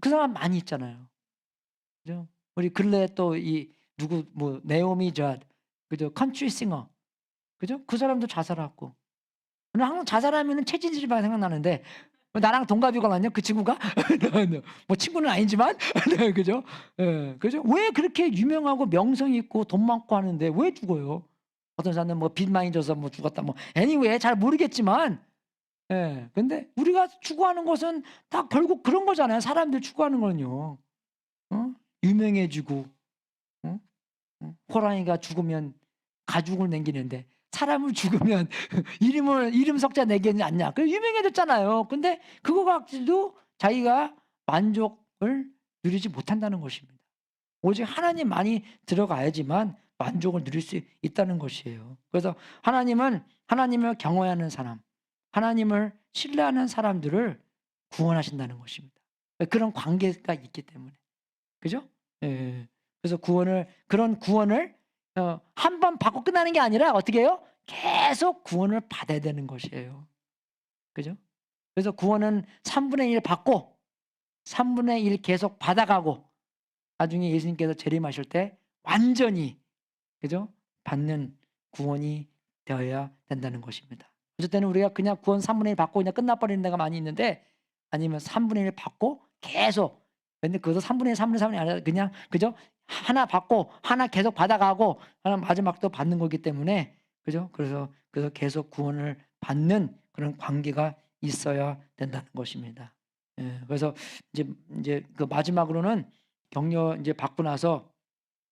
그 사람 많이 있잖아요. 그죠? 우리 근래에 또 이 누구 뭐 네오미 젖 그죠? 컨트리 싱어. 그죠? 그 사람도 자살하고. 저는 항상 자살하면은 최진실만 생각나는데 나랑 동갑이거든요, 그 친구가. 뭐 친구는 아니지만 네, 그죠? 예. 그죠? 왜 그렇게 유명하고 명성 있고 돈 많고 하는데 왜 죽어요? 어떤 사람은 뭐 빚 많이 져서 뭐 죽었다 뭐 anyway 잘 모르겠지만 근데 우리가 추구하는 것은 다 결국 그런 거잖아요. 사람들 추구하는 거는요. 어? 유명해지고 어? 호랑이가 죽으면 가죽을 남기는데 사람을 죽으면 이름 석자 내겠지 않냐. 그 유명해졌잖아요. 근데 그거 가지고 자기가 만족을 누리지 못한다는 것입니다. 오직 하나님만이 들어가야지만 만족을 누릴 수 있다는 것이에요. 그래서 하나님을 경외하는 사람, 하나님을 신뢰하는 사람들을 구원하신다는 것입니다. 그런 관계가 있기 때문에. 그죠? 예. 그래서 그런 구원을 한 번 받고 끝나는 게 아니라 어떻게 해요? 계속 구원을 받아야 되는 것이에요. 그죠? 그래서 구원은 3분의 1 받고 3분의 1 계속 받아가고 나중에 예수님께서 재림하실 때 완전히 그죠? 받는 구원이 되어야 된다는 것입니다. 어쩔 때는 우리가 그냥 구원 3분의 1 받고 그냥 끝나버리는 데가 많이 있는데 아니면 3분의 1 받고 계속 근데 그것도 3분의 1, 3분의 3이 아니라 그냥 그죠? 하나 받고 하나 계속 받아가고 하나 마지막도 받는 거기 때문에 그죠? 그래서 계속 구원을 받는 그런 관계가 있어야 된다는 것입니다. 예. 그래서 이제 그 마지막으로는 격려 이제 받고 나서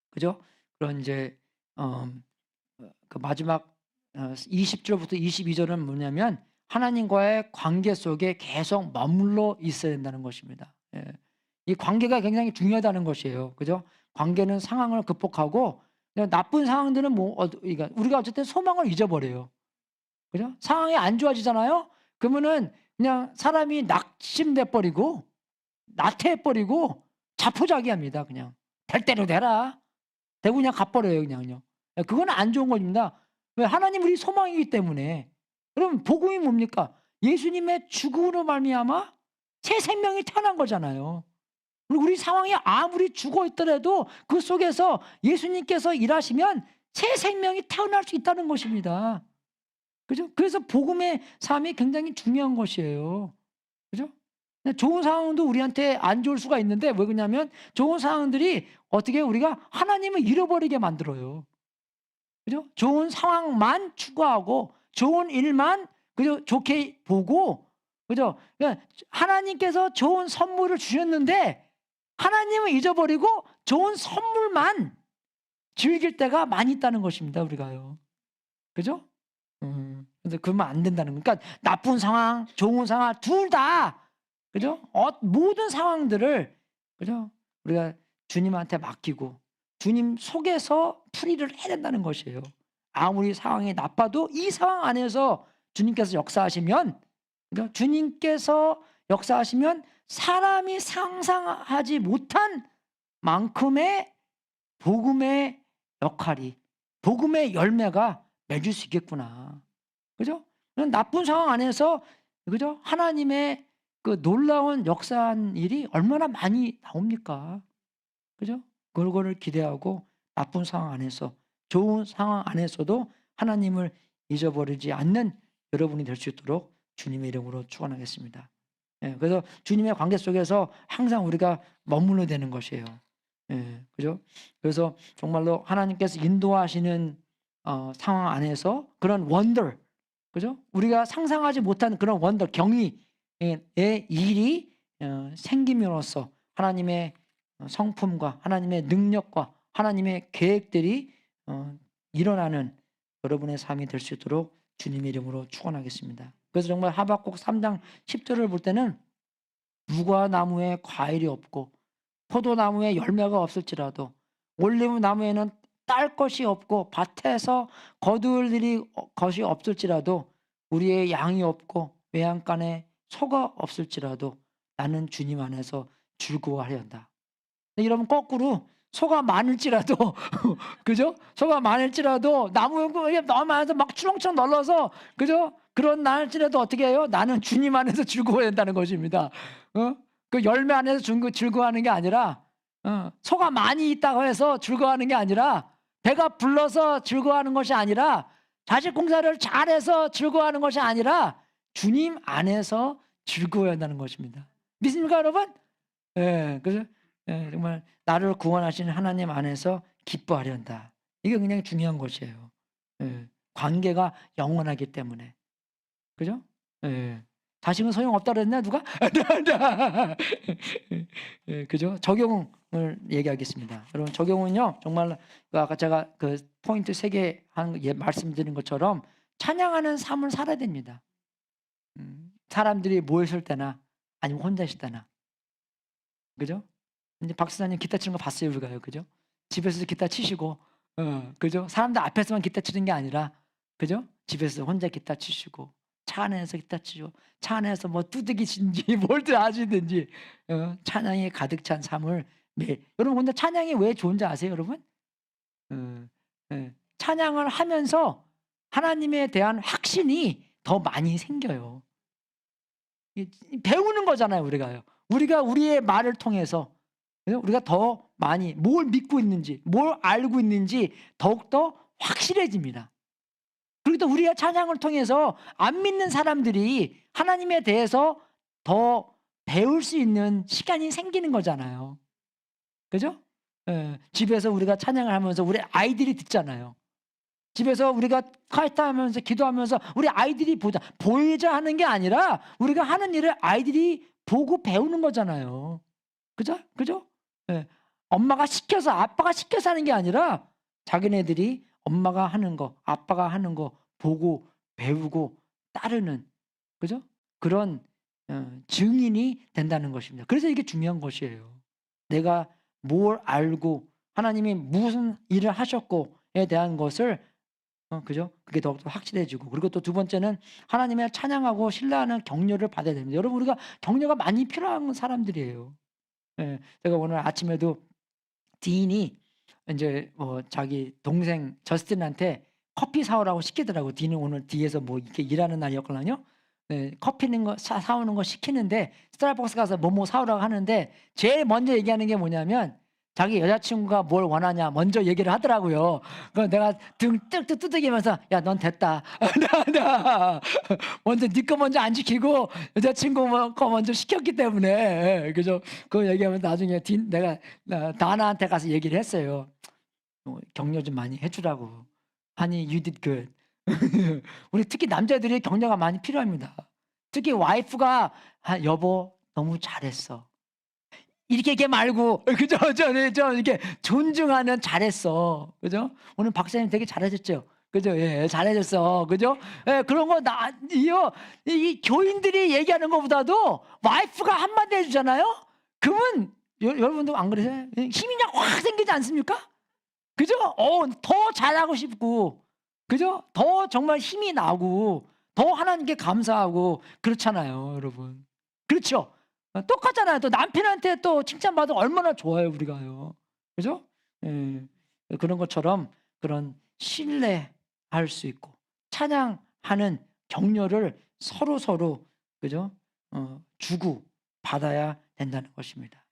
그죠? 그런 이제 그 마지막 20절부터 22절은 뭐냐면 하나님과의 관계 속에 계속 머물러 있어야 된다는 것입니다. 예. 이 관계가 굉장히 중요하다는 것이에요. 그죠? 관계는 상황을 극복하고 그냥 나쁜 상황들은 그러니까 우리가 어쨌든 소망을 잊어버려요. 그죠? 상황이 안 좋아지잖아요. 그러면은 그냥 사람이 낙심돼 버리고 나태해 버리고 자포자기합니다. 그냥 될 대로 되라. 되고 그냥 가버려요, 그냥요. 그건 안 좋은 겁니다. 왜? 하나님 우리 소망이기 때문에. 그럼 복음이 뭡니까? 예수님의 죽음으로 말미암아 새 생명이 태어난 거잖아요. 그리고 우리 상황이 아무리 죽어 있더라도 그 속에서 예수님께서 일하시면 새 생명이 태어날 수 있다는 것입니다. 그죠? 그래서 복음의 삶이 굉장히 중요한 것이에요. 그죠? 좋은 상황도 우리한테 안 좋을 수가 있는데 왜 그러냐면 좋은 상황들이 어떻게 우리가 하나님을 잃어버리게 만들어요. 그죠? 좋은 상황만 추구하고 좋은 일만 그죠? 좋게 보고 그죠? 그러니까 하나님께서 좋은 선물을 주셨는데 하나님을 잊어버리고 좋은 선물만 즐길 때가 많이 있다는 것입니다. 우리가요. 그죠? 근데 그러면 안 된다는 거니까 그러니까 나쁜 상황, 좋은 상황 둘 다 그죠? 모든 상황들을 그죠? 우리가 주님한테 맡기고 주님 속에서 풀이를 해야 된다는 것이에요. 아무리 상황이 나빠도 이 상황 안에서 주님께서 역사하시면 그죠? 주님께서 역사하시면 사람이 상상하지 못한 만큼의 복음의 역할이 복음의 열매가 맺을 수 있겠구나. 그죠? 나쁜 상황 안에서 그죠? 하나님의 그 놀라운 역사한 일이 얼마나 많이 나옵니까? 그죠? 그거를 기대하고 나쁜 상황 안에서 좋은 상황 안에서도 하나님을 잊어버리지 않는 여러분이 될 수 있도록 주님의 이름으로 축원하겠습니다. 예, 그래서 주님의 관계 속에서 항상 우리가 머물러야 되는 것이에요. 예, 그죠? 그래서 정말로 하나님께서 인도하시는 상황 안에서 그런 원더, 그죠? 우리가 상상하지 못한 그런 원더, 경이의 일이 생김으로써 하나님의 성품과 하나님의 능력과 하나님의 계획들이 일어나는 여러분의 삶이 될 수 있도록 주님의 이름으로 축원하겠습니다. 그래서 정말 하박국 3장 10절을 볼 때는 무화나무에 과일이 없고 포도나무에 열매가 없을지라도 올리브나무에는 딸 것이 없고 밭에서 거둘 일이 것이 없을지라도 우리의 양이 없고 외양간에 소가 없을지라도 나는 주님 안에서 즐거워하련다. 여러분 거꾸로 소가 많을지라도 그죠? 소가 많을지라도 나무에 너무 많아서 막 추렁추렁 널러서 그죠? 그런 날일지라도 어떻게 해요? 나는 주님 안에서 즐거워야 된다는 것입니다. 그 열매 안에서 즐거워하는 게 아니라 소가 많이 있다고 해서 즐거워하는 게 아니라 배가 불러서 즐거워하는 것이 아니라 자식 공사를 잘해서 즐거워하는 것이 아니라 주님 안에서 즐거워야 한다는 것입니다. 믿습니까 여러분? 예, 그래서 정말 나를 구원하신 하나님 안에서 기뻐하려 한다. 이게 굉장히 중요한 것이에요. 예, 관계가 영원하기 때문에. 그죠? 예. 자식은 소용없다 그랬나 누가? 예, 그죠? 적용을 얘기하겠습니다. 여러분 적용은요 정말 아까 제가 그 포인트 3개 말씀드린 것처럼 찬양하는 삶을 살아야 됩니다. 사람들이 모였을 때나 아니면 혼자 있을 때나. 그죠? 이제 박사님 기타 치는 거 봤어요 우리가요. 그죠? 집에서 기타 치시고 그죠? 사람들 앞에서만 기타 치는 게 아니라 그죠? 집에서 혼자 기타 치시고 차 안에서 기타 치고 차 안에서 뭐 두드기신지 뭘든 하시든지 찬양이 가득 찬 삶을 매일. 여러분 근데 찬양이 왜 좋은지 아세요 여러분? 찬양을 하면서 하나님에 대한 확신이 더 많이 생겨요. 배우는 거잖아요 우리가요. 우리가 우리의 말을 통해서 우리가 더 많이 뭘 믿고 있는지 뭘 알고 있는지 더욱더 확실해집니다. 그리고 또 우리가 찬양을 통해서 안 믿는 사람들이 하나님에 대해서 더 배울 수 있는 시간이 생기는 거잖아요. 그죠? 집에서 우리가 찬양을 하면서 우리 아이들이 듣잖아요. 집에서 우리가 콰이트 하면서 기도하면서 우리 아이들이 보이자 하는 게 아니라 우리가 하는 일을 아이들이 보고 배우는 거잖아요. 그죠? 그죠? 엄마가 시켜서 아빠가 시켜서 하는 게 아니라 자기네들이 엄마가 하는 거 아빠가 하는 거 보고 배우고 따르는 그죠? 그런 증인이 된다는 것입니다. 그래서 이게 중요한 것이에요. 내가 뭘 알고 하나님이 무슨 일을 하셨고에 대한 것을 그죠? 그게 더욱더 확실해지고 그리고 또 두 번째는 하나님을 찬양하고 신뢰하는 격려를 받아야 됩니다. 여러분 우리가 격려가 많이 필요한 사람들이에요. 제가 오늘 아침에도 딘이 이제 자기 동생 저스틴한테 커피 사오라고 시키더라고. 딘은 오늘 뒤에서 뭐 이렇게 일하는 날이었거든요. 커피는 거 사오는 거 시키는데 스타벅스 가서 뭐뭐 사오라고 하는데 제일 먼저 얘기하는 게 뭐냐면 자기 여자친구가 뭘 원하냐 먼저 얘기를 하더라고요. 그래서 내가 등 뜩뜩 두들기면서 야 넌 됐다. 먼저 네 거 먼저 안 지키고 여자친구 거 먼저 시켰기 때문에 그죠? 그 얘기하면 나중에 내가 다나한테 가서 얘기를 했어요. 격려 좀 많이 해주라고. 아니 you did good. 우리 특히 남자들이 격려가 많이 필요합니다. 특히 와이프가 여보 너무 잘했어. 이렇게 얘기 말고 그죠? 저 이렇게 존중하는 잘했어. 그죠? 오늘 박사님 되게 잘하셨죠? 그죠? 예, 잘해줬어. 그죠? 예, 그런 거 이 교인들이 얘기하는 것보다도 와이프가 한마디 해주잖아요? 그러면 여러분도 안 그러세요? 힘이 그냥 확 생기지 않습니까? 그죠? 더 잘하고 싶고 그죠? 더 정말 힘이 나고 더 하나님께 감사하고 그렇잖아요 여러분. 그렇죠? 똑같잖아요. 또 남편한테 또 칭찬받으면 얼마나 좋아요 우리가요. 그죠? 그런 것처럼 그런 신뢰할 수 있고 찬양하는 격려를 서로 그죠? 주고 받아야 된다는 것입니다.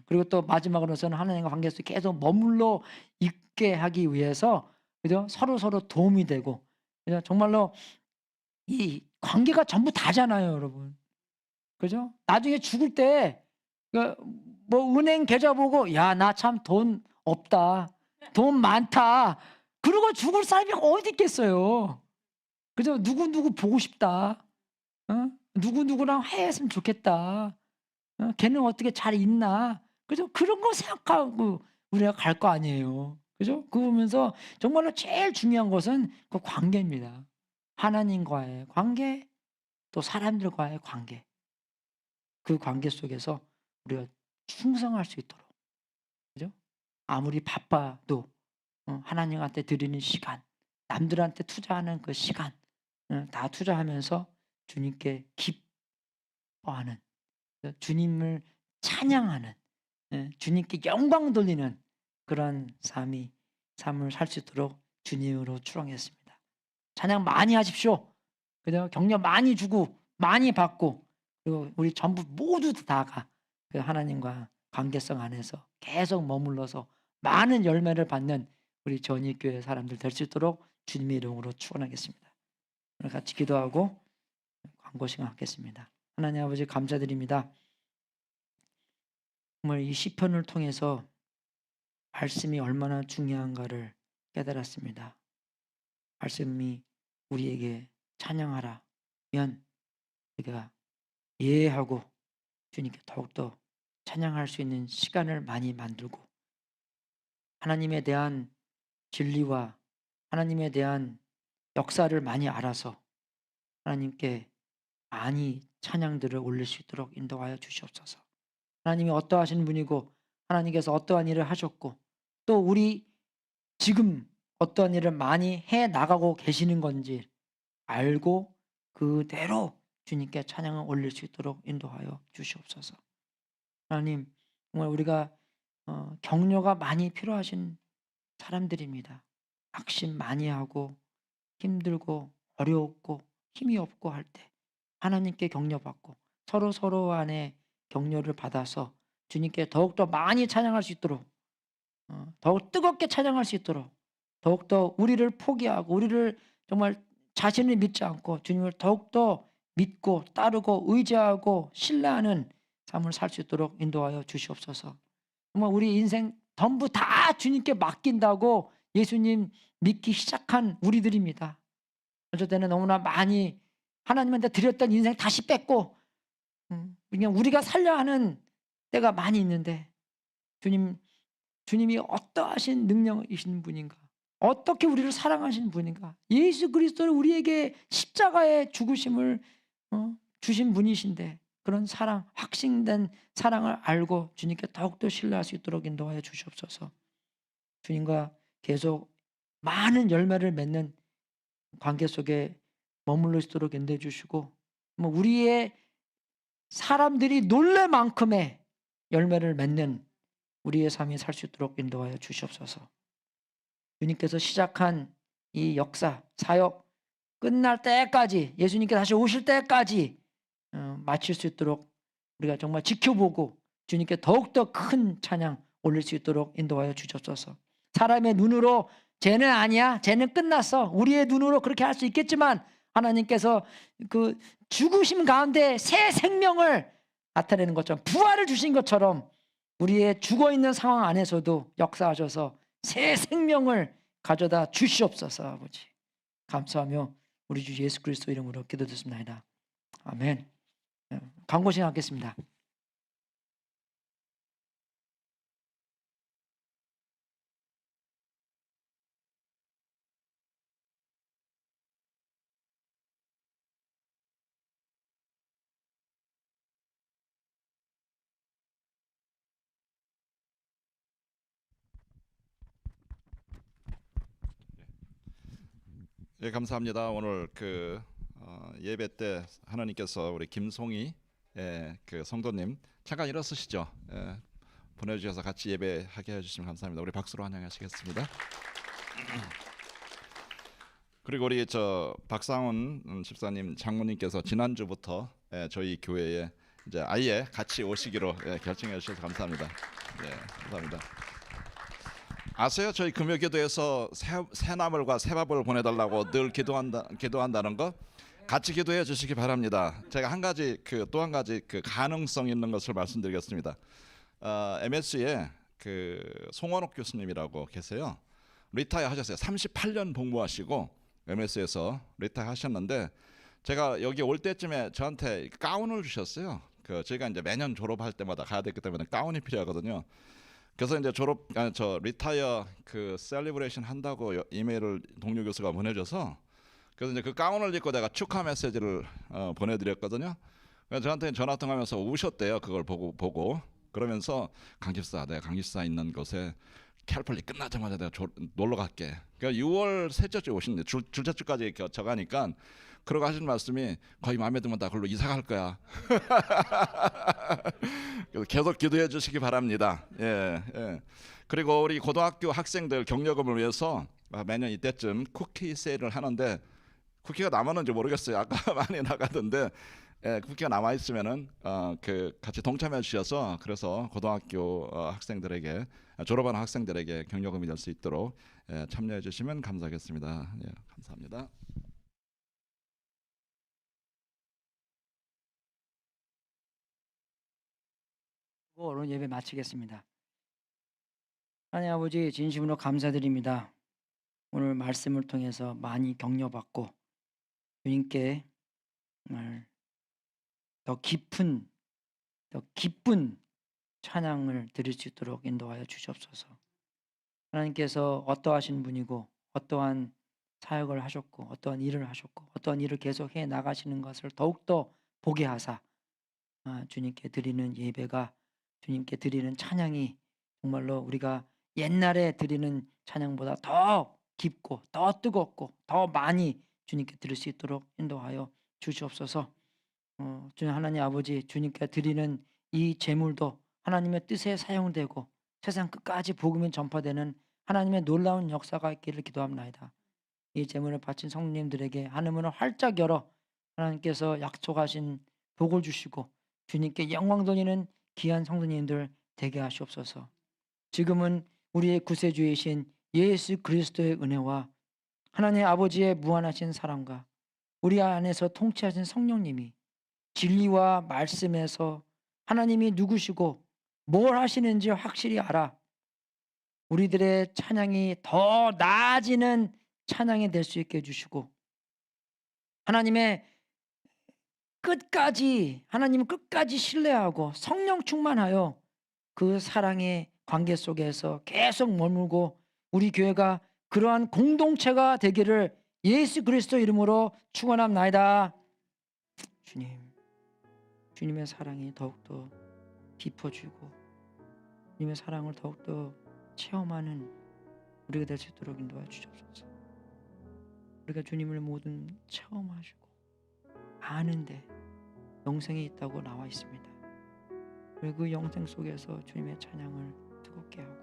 그리고 또 마지막으로서는 하나님과 관계 속에 계속 머물러 있게 하기 위해서 그죠? 서로 도움이 되고 그죠? 정말로 이 관계가 전부 다잖아요 여러분. 그죠? 나중에 죽을 때 뭐 은행 계좌 보고 야 나 참 돈 없다 돈 많다 그러고 죽을 사람이 어디 있겠어요. 그죠? 누구 보고 싶다. 누구랑 화해했으면 좋겠다. 걔는 어떻게 잘 있나. 그죠? 그런 거 생각하고 우리가 갈 거 아니에요. 그죠? 그러면서 정말로 제일 중요한 것은 그 관계입니다. 하나님과의 관계, 또 사람들과의 관계. 그 관계 속에서 우리가 충성할 수 있도록. 그죠? 아무리 바빠도 하나님한테 드리는 시간, 남들한테 투자하는 그 시간 다 투자하면서 주님께 기뻐하는, 주님을 찬양하는, 주님께 영광 돌리는 그런 삶을 살 수 있도록 주님으로 추앙했습니다. 찬양 많이 하십시오. 그죠? 격려 많이 주고 많이 받고, 그리고 우리 전부 모두 다가 그 하나님과 관계성 안에서 계속 머물러서 많은 열매를 받는 우리 전익교회 사람들 될 수 있도록 주님의 이름으로 축원하겠습니다. 오늘 같이 기도하고 광고 시간 갖겠습니다. 하나님 아버지 감사드립니다. 정말 이 시편을 통해서 말씀이 얼마나 중요한가를 깨달았습니다. 말씀이 우리에게 찬양하라면 우리가 예하고 주님께 더욱더 찬양할 수 있는 시간을 많이 만들고, 하나님에 대한 진리와 하나님에 대한 역사를 많이 알아서 하나님께 많이 찬양들을 올릴 수 있도록 인도하여 주시옵소서. 하나님이 어떠하신 분이고 하나님께서 어떠한 일을 하셨고 또 우리 지금 어떠한 일을 많이 해 나가고 계시는 건지 알고 그대로 주님께 찬양을 올릴 수 있도록 인도하여 주시옵소서. 하나님, 정말 우리가 격려가 많이 필요하신 사람들입니다. 낙심 많이 하고 힘들고 어려웠고 힘이 없고 할 때 하나님께 격려받고 서로 안에 격려를 받아서 주님께 더욱더 많이 찬양할 수 있도록, 더욱 뜨겁게 찬양할 수 있도록, 더욱더 우리를 포기하고 우리를 정말 자신을 믿지 않고 주님을 더욱더 믿고 따르고 의지하고 신뢰하는 삶을 살 수 있도록 인도하여 주시옵소서. 정말 우리 인생 전부 다 주님께 맡긴다고 예수님 믿기 시작한 우리들입니다. 어쩔 때는 너무나 많이 하나님한테 드렸던 인생 다시 뺏고 그냥 우리가 살려 하는 때가 많이 있는데, 주님이 어떠하신 능력이신 분인가, 어떻게 우리를 사랑하신 분인가, 예수 그리스도를 우리에게 십자가의 죽으심을 주신 분이신데 그런 사랑, 확신된 사랑을 알고 주님께 더욱더 신뢰할 수 있도록 인도하여 주시옵소서. 주님과 계속 많은 열매를 맺는 관계 속에 머물러 있도록 인도해 주시고, 우리의 사람들이 놀랄 만큼의 열매를 맺는 우리의 삶이 살 수 있도록 인도하여 주시옵소서. 주님께서 시작한 이 역사, 사역 끝날 때까지, 예수님께 다시 오실 때까지 마칠 수 있도록 우리가 정말 지켜보고 주님께 더욱더 큰 찬양 올릴 수 있도록 인도하여 주시옵소서. 사람의 눈으로 쟤는 아니야, 쟤는 끝났어, 우리의 눈으로 그렇게 할 수 있겠지만 하나님께서 그 죽으심 가운데 새 생명을 나타내는 것처럼, 부활을 주신 것처럼 우리의 죽어있는 상황 안에서도 역사하셔서 새 생명을 가져다 주시옵소서. 아버지 감사하며 우리 주 예수 그리스도 이름으로 기도드렸습니다. 아멘. 광고 시작하겠습니다. 예, 감사합니다. 오늘 예배 때 하나님께서 우리 김송이 그 성도님 잠깐 일어서시죠. 보내주셔서 같이 예배하게 해주시면 감사합니다. 우리 박수로 환영하시겠습니다. 그리고 우리 박상훈 집사님 장모님께서 지난주부터 저희 교회에 이제 아예 같이 오시기로 결정해 주셔서 감사합니다. 감사합니다. 아세요? 저희 금요기도에서 새나물과 새밥을 보내달라고 늘 기도한다는 거 같이 기도해 주시기 바랍니다. 제가 또 한 가지 가능성 있는 것을 말씀드리겠습니다. MS에 송원옥 교수님이라고 계세요. 리타이어 하셨어요. 38년 복무하시고 MS에서 리타이어 하셨는데, 제가 여기 올 때쯤에 저한테 가운을 주셨어요. 저희가 이제 매년 졸업할 때마다 가야 되기 때문에 가운이 필요하거든요. 그래서 이제 저 리타이어 그 셀리브레이션 한다고 이메일을 동료 교수가 보내줘서 그래서 이제 그 가운을 입고 내가 축하 메시지를 보내드렸거든요. 그래서 저한테 전화 통화하면서 우셨대요. 그걸 보고 그러면서 강 집사, 내가 강 집사 있는 곳에 캘펄리 끝나자마자 내가 놀러 갈게. 그러니까 6월 셋째 주에 오신대. 둘째 주까지 겹쳐가니까 그러고 하신 말씀이 거의 마음에 들면 나 그걸로 이사 갈 거야. 그래서 계속 기도해 주시기 바랍니다. 예, 예. 그리고 우리 고등학교 학생들 격려금을 위해서 매년 이때쯤 쿠키 세일을 하는데 쿠키가 남았는지 모르겠어요. 아까 많이 나가던데 예, 쿠키가 남아 있으면은 그 같이 동참해 주셔서 그래서 고등학교 학생들에게 졸업하는 학생들에게 격려금이 될 수 있도록 참여해 주시면 감사하겠습니다. 예, 감사합니다. 오늘 예배 마치겠습니다. 하나님 아버지 진심으로 감사드립니다. 오늘 말씀을 통해서 많이 격려받고 주님께 정말 더 깊은 더 기쁜 찬양을 드릴 수 있도록 인도하여 주시옵소서. 하나님께서 어떠하신 분이고 어떠한 사역을 하셨고 어떠한 일을 하셨고 어떠한 일을 계속해 나가시는 것을 더욱더 보게 하사 주님께 드리는 예배가 주님께 드리는 찬양이 정말로 우리가 옛날에 드리는 찬양보다 더 깊고 더 뜨겁고 더 많이 주님께 드릴 수 있도록 인도하여 주시옵소서. 주님 하나님 아버지 주님께 드리는 이 제물도 하나님의 뜻에 사용되고 세상 끝까지 복음이 전파되는 하나님의 놀라운 역사가 있기를 기도합나이다. 이 제물을 바친 성도님들에게 하늘문을 활짝 열어 하나님께서 약속하신 복을 주시고 주님께 영광 돌리는 귀한 성도님들 되게 하시옵소서. 지금은 우리의 구세주이신 예수 그리스도의 은혜와 하나님 아버지의 무한하신 사랑과 우리 안에서 통치하신 성령님이 진리와 말씀에서 하나님이 누구시고 뭘 하시는지 확실히 알아 우리들의 찬양이 더 나아지는 찬양이 될 수 있게 해주시고 하나님의 하나님을 끝까지 신뢰하고 성령 충만하여 그 사랑의 관계 속에서 계속 머물고 우리 교회가 그러한 공동체가 되기를 예수 그리스도 이름으로 축원합나이다. 주님의 사랑이 더욱더 깊어지고 주님의 사랑을 더욱더 체험하는 우리가 될 수 있도록 인도해 주옵소서. 우리가 주님을 모든 체험하시고 아는데 영생이 있다고 나와 있습니다. 그리고 그 영생 속에서 주님의 찬양을 뜨겁게 하고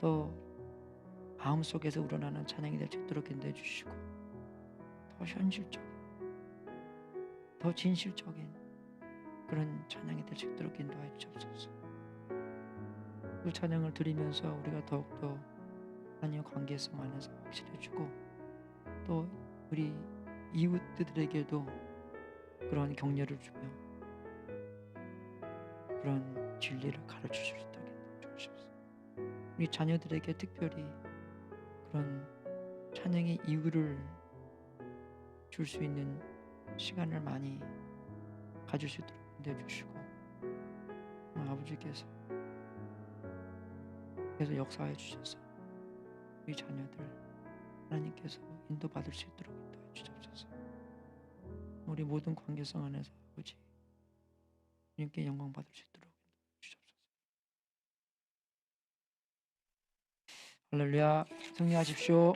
또 마음 속에서 우러나는 찬양이 될 수 있도록 인도해 주시고 더 현실적인 더 진실적인 그런 찬양이 될 수 있도록 인도해 주옵소서. 그 찬양을 드리면서 우리가 더욱더 하나님의 관계성 안에서 확실해지고 또 우리 이웃들에게도 그런 격려를 주며 그런 진리를 가르쳐 줄 수 있도록 주옵소서. 우리 자녀들에게 특별히 그런 찬양의 이유를 줄 수 있는 시간을 많이 가질 수 있도록 인도해 주시고 아버지께서 계속 역사해 주셔서 우리 자녀들 하나님께서 인도받을 수 있도록 인도해 주옵소서. 우리 모든 관계성 안에서 아버지 주님께 영광 받을 수 있도록 인도해 주옵소서. 할렐루야. 승리하십시오.